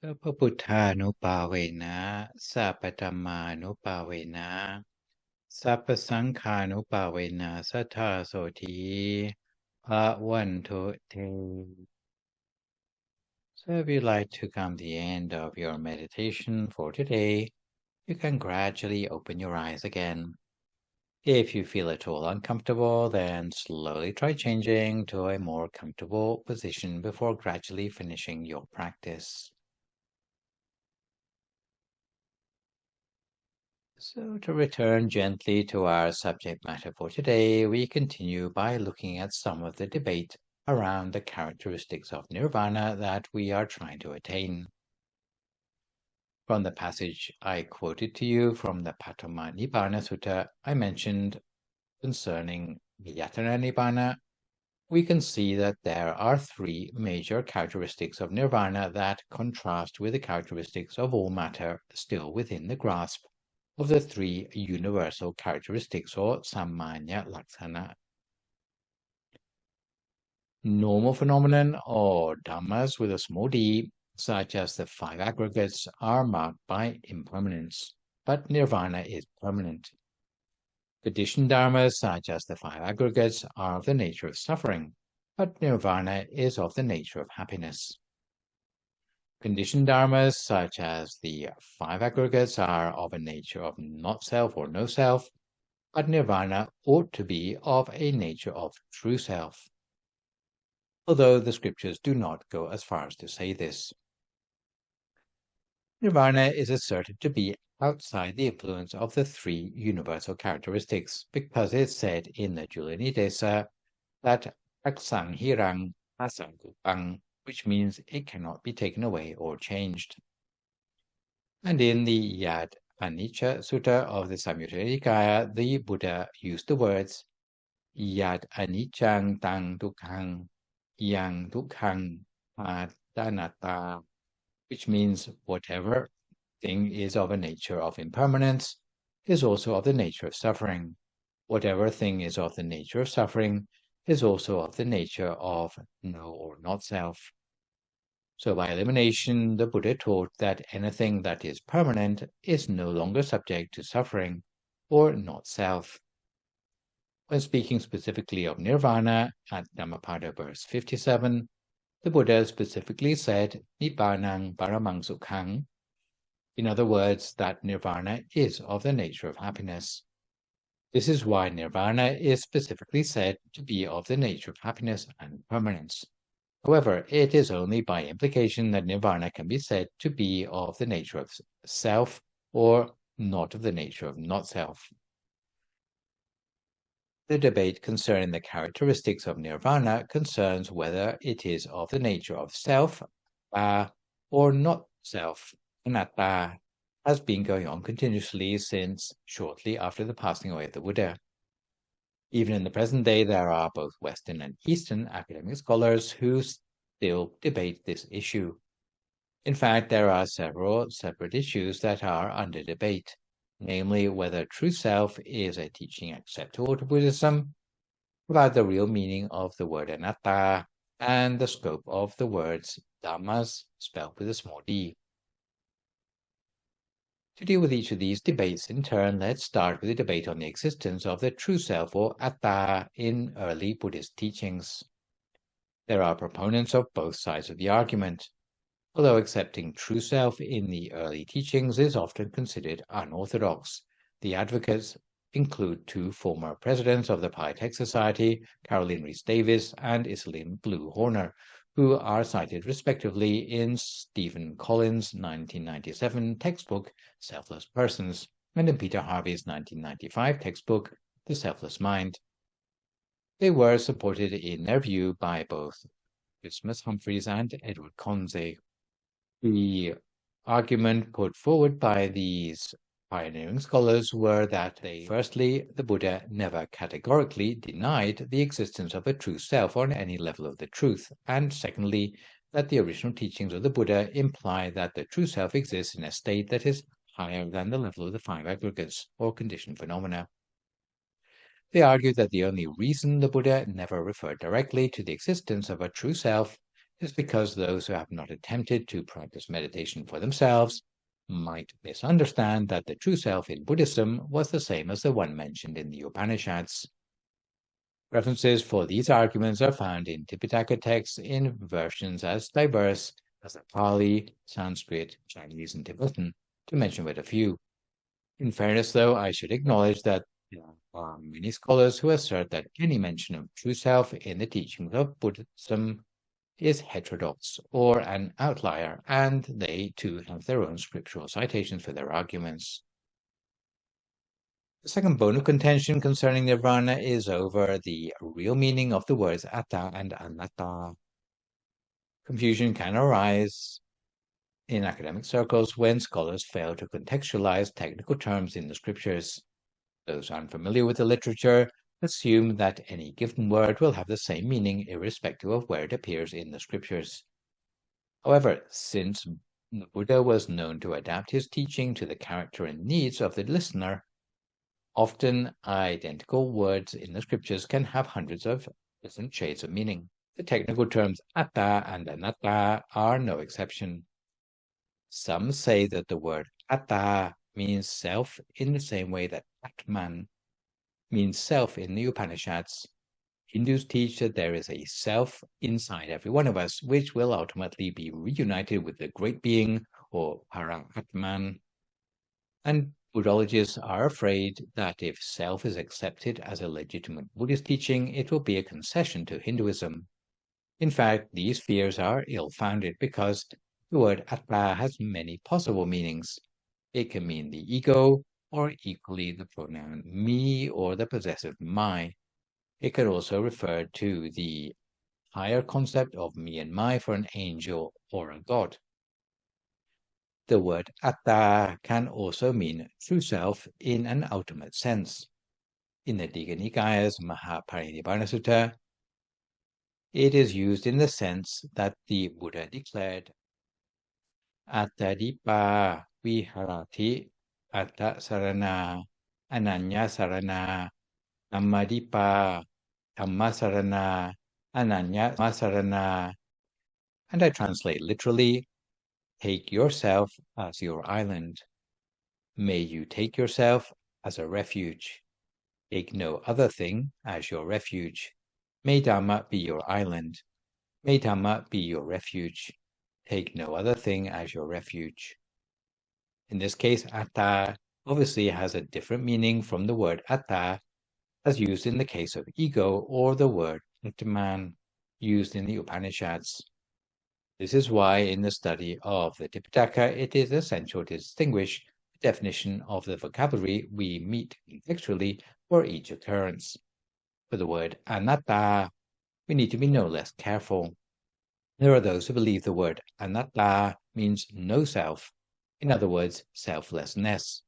Sappaputthānuppāvena, Sappattammanuppāvena, Sappasaṅkhānuppāvena, Sattha-soti, Bhavantu te. So if you'd like to come to the end of your meditation for today, you can gradually open your eyes again. If you feel at all uncomfortable, then slowly try changing to a more comfortable position before gradually finishing your practice. So to return gently to our subject matter for today, we continue by looking at some of the debate around the characteristics of nirvana that we are trying to attain. From the passage I quoted to you from the Patama Nibbana Sutta I mentioned concerning Yatana Nibbana, we can see that there are three major characteristics of nirvana that contrast with the characteristics of all matter still within the grasp of the three universal characteristics or sammanya laksana. Normal phenomenon or dhammas with a small d, such as the five aggregates, are marked by impermanence, but nirvana is permanent. Conditioned dharmas, such as the five aggregates, are of the nature of suffering, but nirvana is of the nature of happiness. Conditioned dharmas, such as the five aggregates, are of a nature of not self or no self, but nirvana ought to be of a nature of true self, although the scriptures do not go as far as to say this. Nirvana is asserted to be outside the influence of the three universal characteristics, because it is said in the Julanidesa that aksanghirang asangupang, which means it cannot be taken away or changed. And in the Yad Anicca Sutta of the Samyutta Nikaya, the Buddha used the words Yad Aniccang Tang Dukkhang Yang Dukkhang Adanatta. which means whatever thing is of a nature of impermanence is also of the nature of suffering. Whatever thing is of the nature of suffering is also of the nature of no or not self. So by elimination, the Buddha taught that anything that is permanent is no longer subject to suffering or not self. When speaking specifically of nirvana at Dhammapada verse 57, the Buddha specifically said Nibbanang Paramang Sukhang. In other words, that nirvana is of the nature of happiness. This is why nirvana is specifically said to be of the nature of happiness and permanence. However, it is only by implication that nirvana can be said to be of the nature of self or not of the nature of not self. The debate concerning the characteristics of nirvana concerns whether it is of the nature of self, or not self, anatta, has been going on continuously since shortly after the passing away of the Buddha. Even in the present day, there are both Western and Eastern academic scholars who still debate this issue. In fact, there are several separate issues that are under debate, namely whether true self is a teaching acceptable to Buddhism, about the real meaning of the word anatta, and the scope of the words dhammas, spelled with a small d. To deal with each of these debates in turn, let's start with a debate on the existence of the true self or atta in early Buddhist teachings. There are proponents of both sides of the argument. Although accepting true self in the early teachings is often considered unorthodox, the advocates include two former presidents of the Pietech Society, Caroline Rhys Davis and Iselin Blue Horner, who are cited respectively in Stephen Collins' 1997 textbook, Selfless Persons, and in Peter Harvey's 1995 textbook, The Selfless Mind. They were supported in their view by both Christmas Humphreys and Edward Conze. The argument put forward by these pioneering scholars were that firstly, the Buddha never categorically denied the existence of a true self on any level of the truth, and secondly, that the original teachings of the Buddha imply that the true self exists in a state that is higher than the level of the five aggregates, or conditioned phenomena. They argued that the only reason the Buddha never referred directly to the existence of a true self is because those who have not attempted to practice meditation for themselves might misunderstand that the true self in Buddhism was the same as the one mentioned in the Upanishads. References for these arguments are found in Tipitaka texts in versions as diverse as the Pali, Sanskrit, Chinese, and Tibetan, to mention but a few. In fairness, though, I should acknowledge that there are many scholars who assert that any mention of true self in the teachings of Buddhism is heterodox or an outlier, and they too have their own scriptural citations for their arguments. The second bone of contention concerning nirvana is over the real meaning of the words atta and anatta. Confusion can arise in academic circles when scholars fail to contextualize technical terms in the scriptures. Those unfamiliar with the literature assume that any given word will have the same meaning irrespective of where it appears in the scriptures. However, since the Buddha was known to adapt his teaching to the character and needs of the listener, often identical words in the scriptures can have hundreds of different shades of meaning. The technical terms atta and anatta are no exception. Some say that the word atta means self in the same way that Atman means self in the Upanishads. Hindus teach that there is a self inside every one of us, which will ultimately be reunited with the great being, or Paratman. And Buddhologists are afraid that if self is accepted as a legitimate Buddhist teaching, it will be a concession to Hinduism. In fact, these fears are ill-founded because the word Atma has many possible meanings. It can mean the ego, or equally the pronoun me, or the possessive my. It can also refer to the higher concept of me and my for an angel or a god. The word atta can also mean true self in an ultimate sense. In the Digha Nikaya's Mahaparinibbana Sutta, it is used in the sense that the Buddha declared Attadipa viharati atta sarana ananya sarana Dhammadipa Dhamma sarana ananya sarana. And I translate literally, take yourself as your island. May you take yourself as a refuge. Take no other thing as your refuge. May Dhamma be your island. May Dhamma be your refuge. Take no other thing as your refuge. In this case, atta obviously has a different meaning from the word atta as used in the case of ego or the word Atman used in the Upanishads. This is why in the study of the Tipitaka it is essential to distinguish the definition of the vocabulary we meet contextually for each occurrence. For the word anatta, we need to be no less careful. There are those who believe the word anatta means no self, in other words, selflessness,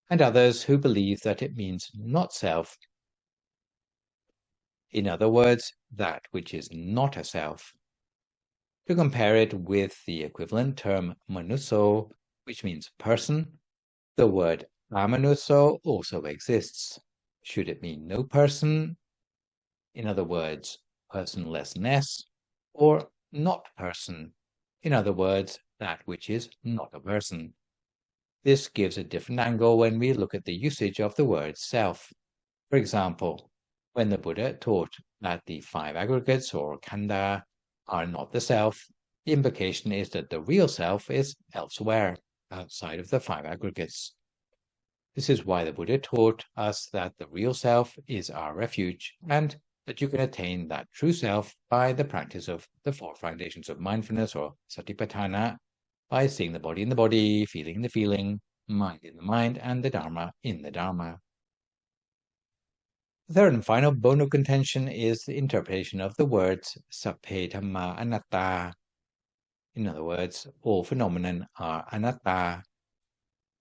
and others who believe that it means not self, in other words, that which is not a self. To compare it with the equivalent term manuso, which means person, the word amanuso also exists. Should it mean no person, in other words, personlessness, or not person, in other words, that which is not a person. This gives a different angle when we look at the usage of the word self. For example, when the Buddha taught that the five aggregates or khandha are not the self, the implication is that the real self is elsewhere, outside of the five aggregates. This is why the Buddha taught us that the real self is our refuge, and that you can attain that true self by the practice of the four foundations of mindfulness or satipatthana, by seeing the body in the body, feeling the feeling, mind in the mind, and the Dharma in the Dharma. The third and final bone of contention is the interpretation of the words sapphe dhamma anatta. In other words, all phenomena are anatta.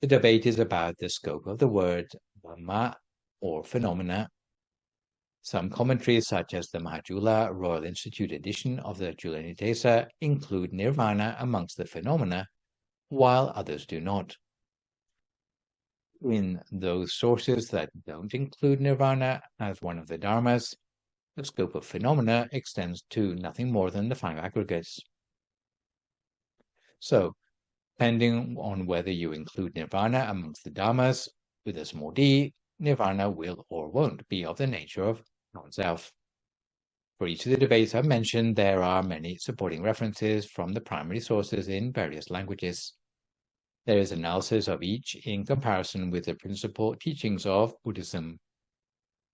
The debate is about the scope of the word dhamma or phenomena. Some commentaries, such as the Mahajula Royal Institute edition of the Jula Nitesa, include nirvana amongst the phenomena, while others do not. In those sources that don't include nirvana as one of the dharmas, the scope of phenomena extends to nothing more than the five aggregates. So, depending on whether you include nirvana amongst the dharmas, with a small d, nirvana will or won't be of the nature of non-self. For each of the debates I've mentioned, there are many supporting references from the primary sources in various languages. There is analysis of each in comparison with the principal teachings of Buddhism.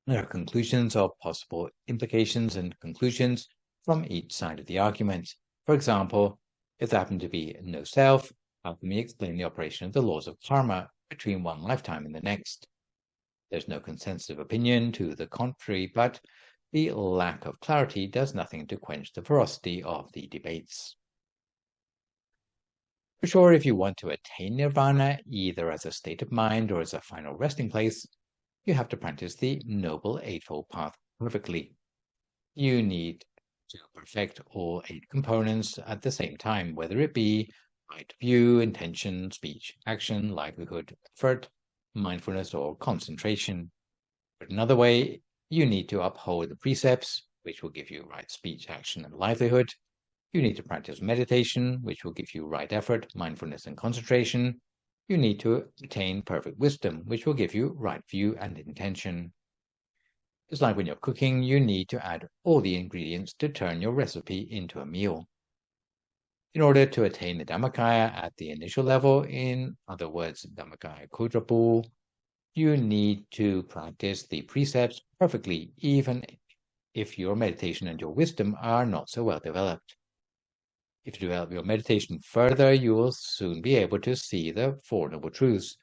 There are conclusions of possible implications and conclusions from each side of the argument. For example, if there happened to be no self, how can we explain the operation of the laws of karma between one lifetime and the next? There's no consensus of opinion to the contrary, but the lack of clarity does nothing to quench the ferocity of the debates. For sure, if you want to attain nirvana, either as a state of mind or as a final resting place, you have to practice the Noble Eightfold Path perfectly. You need to perfect all 8 components at the same time, whether it be right view, intention, speech, action, livelihood, effort, mindfulness, or concentration. But another way, you need to uphold the precepts, which will give you right speech, action, and livelihood. You need to practice meditation, which will give you right effort, mindfulness, and concentration. You need to attain perfect wisdom, which will give you right view and intention. Just like when you're cooking, you need to add all the ingredients to turn your recipe into a meal. In order to attain the Dhammakaya at the initial level, in other words, Dhammakaya Kudrapu, you need to practice the precepts perfectly, even if your meditation and your wisdom are not so well developed. If you develop your meditation further, you will soon be able to see the Four Noble Truths,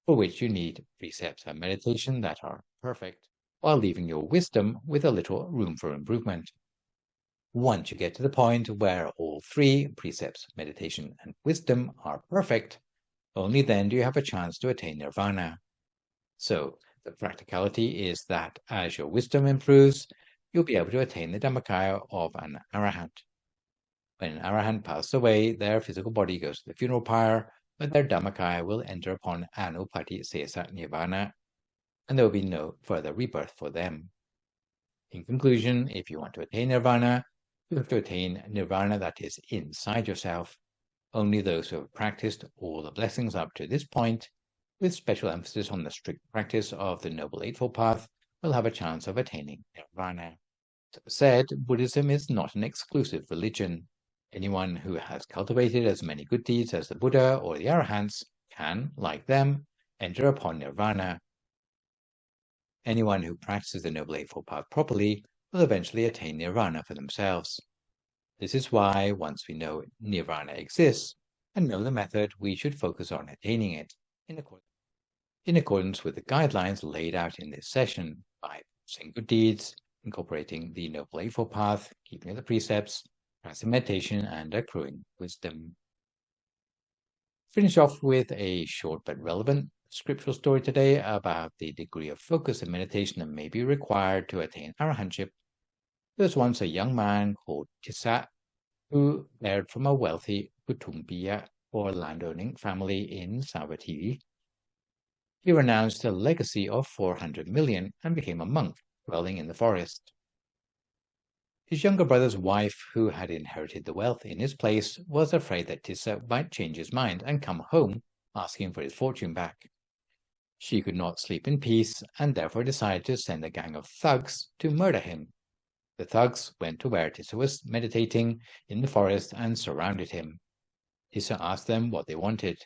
for which you need precepts and meditation that are perfect, while leaving your wisdom with a little room for improvement. Once you get to the point where all 3 precepts, meditation, and wisdom are perfect, only then do you have a chance to attain nirvana. So, the practicality is that as your wisdom improves, you'll be able to attain the Dhammakaya of an arahant. When an arahant passes away, their physical body goes to the funeral pyre, but their dhammakaya will enter upon anupati sesa nirvana, and there will be no further rebirth for them. In conclusion, if you want to attain nirvana, you have to attain nirvana that is inside yourself. Only those who have practiced all the blessings up to this point, with special emphasis on the strict practice of the Noble Eightfold Path, will have a chance of attaining nirvana. As said, Buddhism is not an exclusive religion. Anyone who has cultivated as many good deeds as the Buddha or the Arahants can, like them, enter upon nirvana. Anyone who practices the Noble Eightfold Path properly will eventually attain nirvana for themselves. This is why, once we know nirvana exists and know the method, we should focus on attaining it in accordance with the guidelines laid out in this session by practicing good deeds, incorporating the Noble Eightfold Path, keeping the precepts, practicing meditation, and accruing wisdom. Finish off with a short but relevant scriptural story today about the degree of focus and meditation that may be required to attain arahantship. There was once a young man called Tissa who heired from a wealthy Kutumbiya or landowning family in Savatthi. He renounced a legacy of 400 million and became a monk dwelling in the forest. His younger brother's wife, who had inherited the wealth in his place, was afraid that Tissa might change his mind and come home asking for his fortune back. She could not sleep in peace and therefore decided to send a gang of thugs to murder him. The thugs went to where Tissa was meditating in the forest and surrounded him. Tissa asked them what they wanted.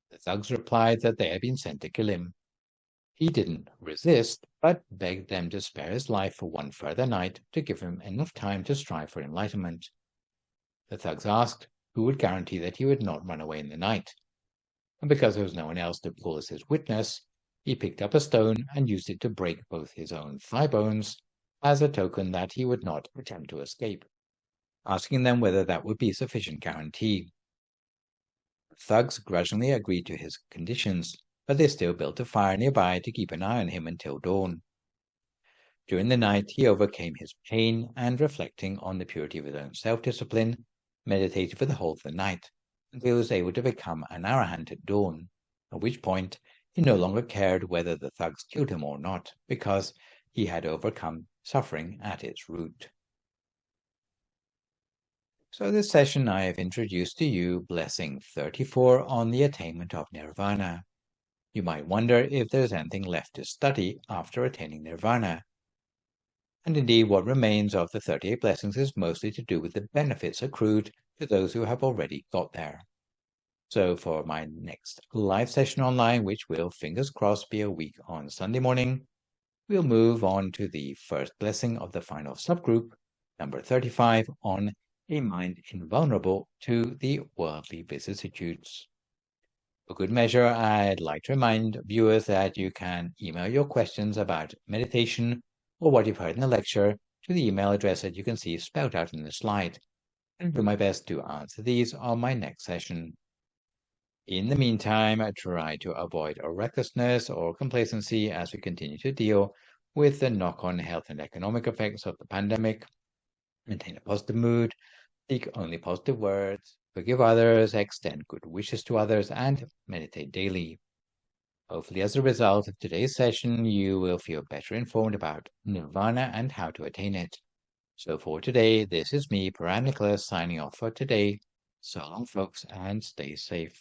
The thugs replied that they had been sent to kill him. He didn't resist, but begged them to spare his life for one further night to give him enough time to strive for enlightenment. The thugs asked who would guarantee that he would not run away in the night. And because there was no one else to pull as his witness, he picked up a stone and used it to break both his own thigh bones as a token that he would not attempt to escape, asking them whether that would be sufficient guarantee. The thugs grudgingly agreed to his conditions, but they still built a fire nearby to keep an eye on him until dawn. During the night, he overcame his pain and, reflecting on the purity of his own self-discipline, meditated for the whole of the night until he was able to become an arahant at dawn, at which point he no longer cared whether the thugs killed him or not, because he had overcome suffering at its root. So this session I have introduced to you Blessing 34 on the Attainment of Nirvana. You might wonder if there's anything left to study after attaining Nirvana. And indeed, what remains of the 38 blessings is mostly to do with the benefits accrued to those who have already got there. So for my next live session online, which will, fingers crossed, be a week on Sunday morning, we'll move on to the first blessing of the final subgroup, number 35, on a mind invulnerable to the worldly vicissitudes. For good measure, I'd like to remind viewers that you can email your questions about meditation or what you've heard in the lecture to the email address that you can see spelled out in the slide, and do my best to answer these on my next session. In the meantime, I try to avoid recklessness or complacency as we continue to deal with the knock-on health and economic effects of the pandemic. Maintain a positive mood, speak only positive words, forgive others, extend good wishes to others, and meditate daily. Hopefully, as a result of today's session, you will feel better informed about Nirvana and how to attain it. So for today, this is me, Phra Nicholas, signing off for today. So long, folks, and stay safe.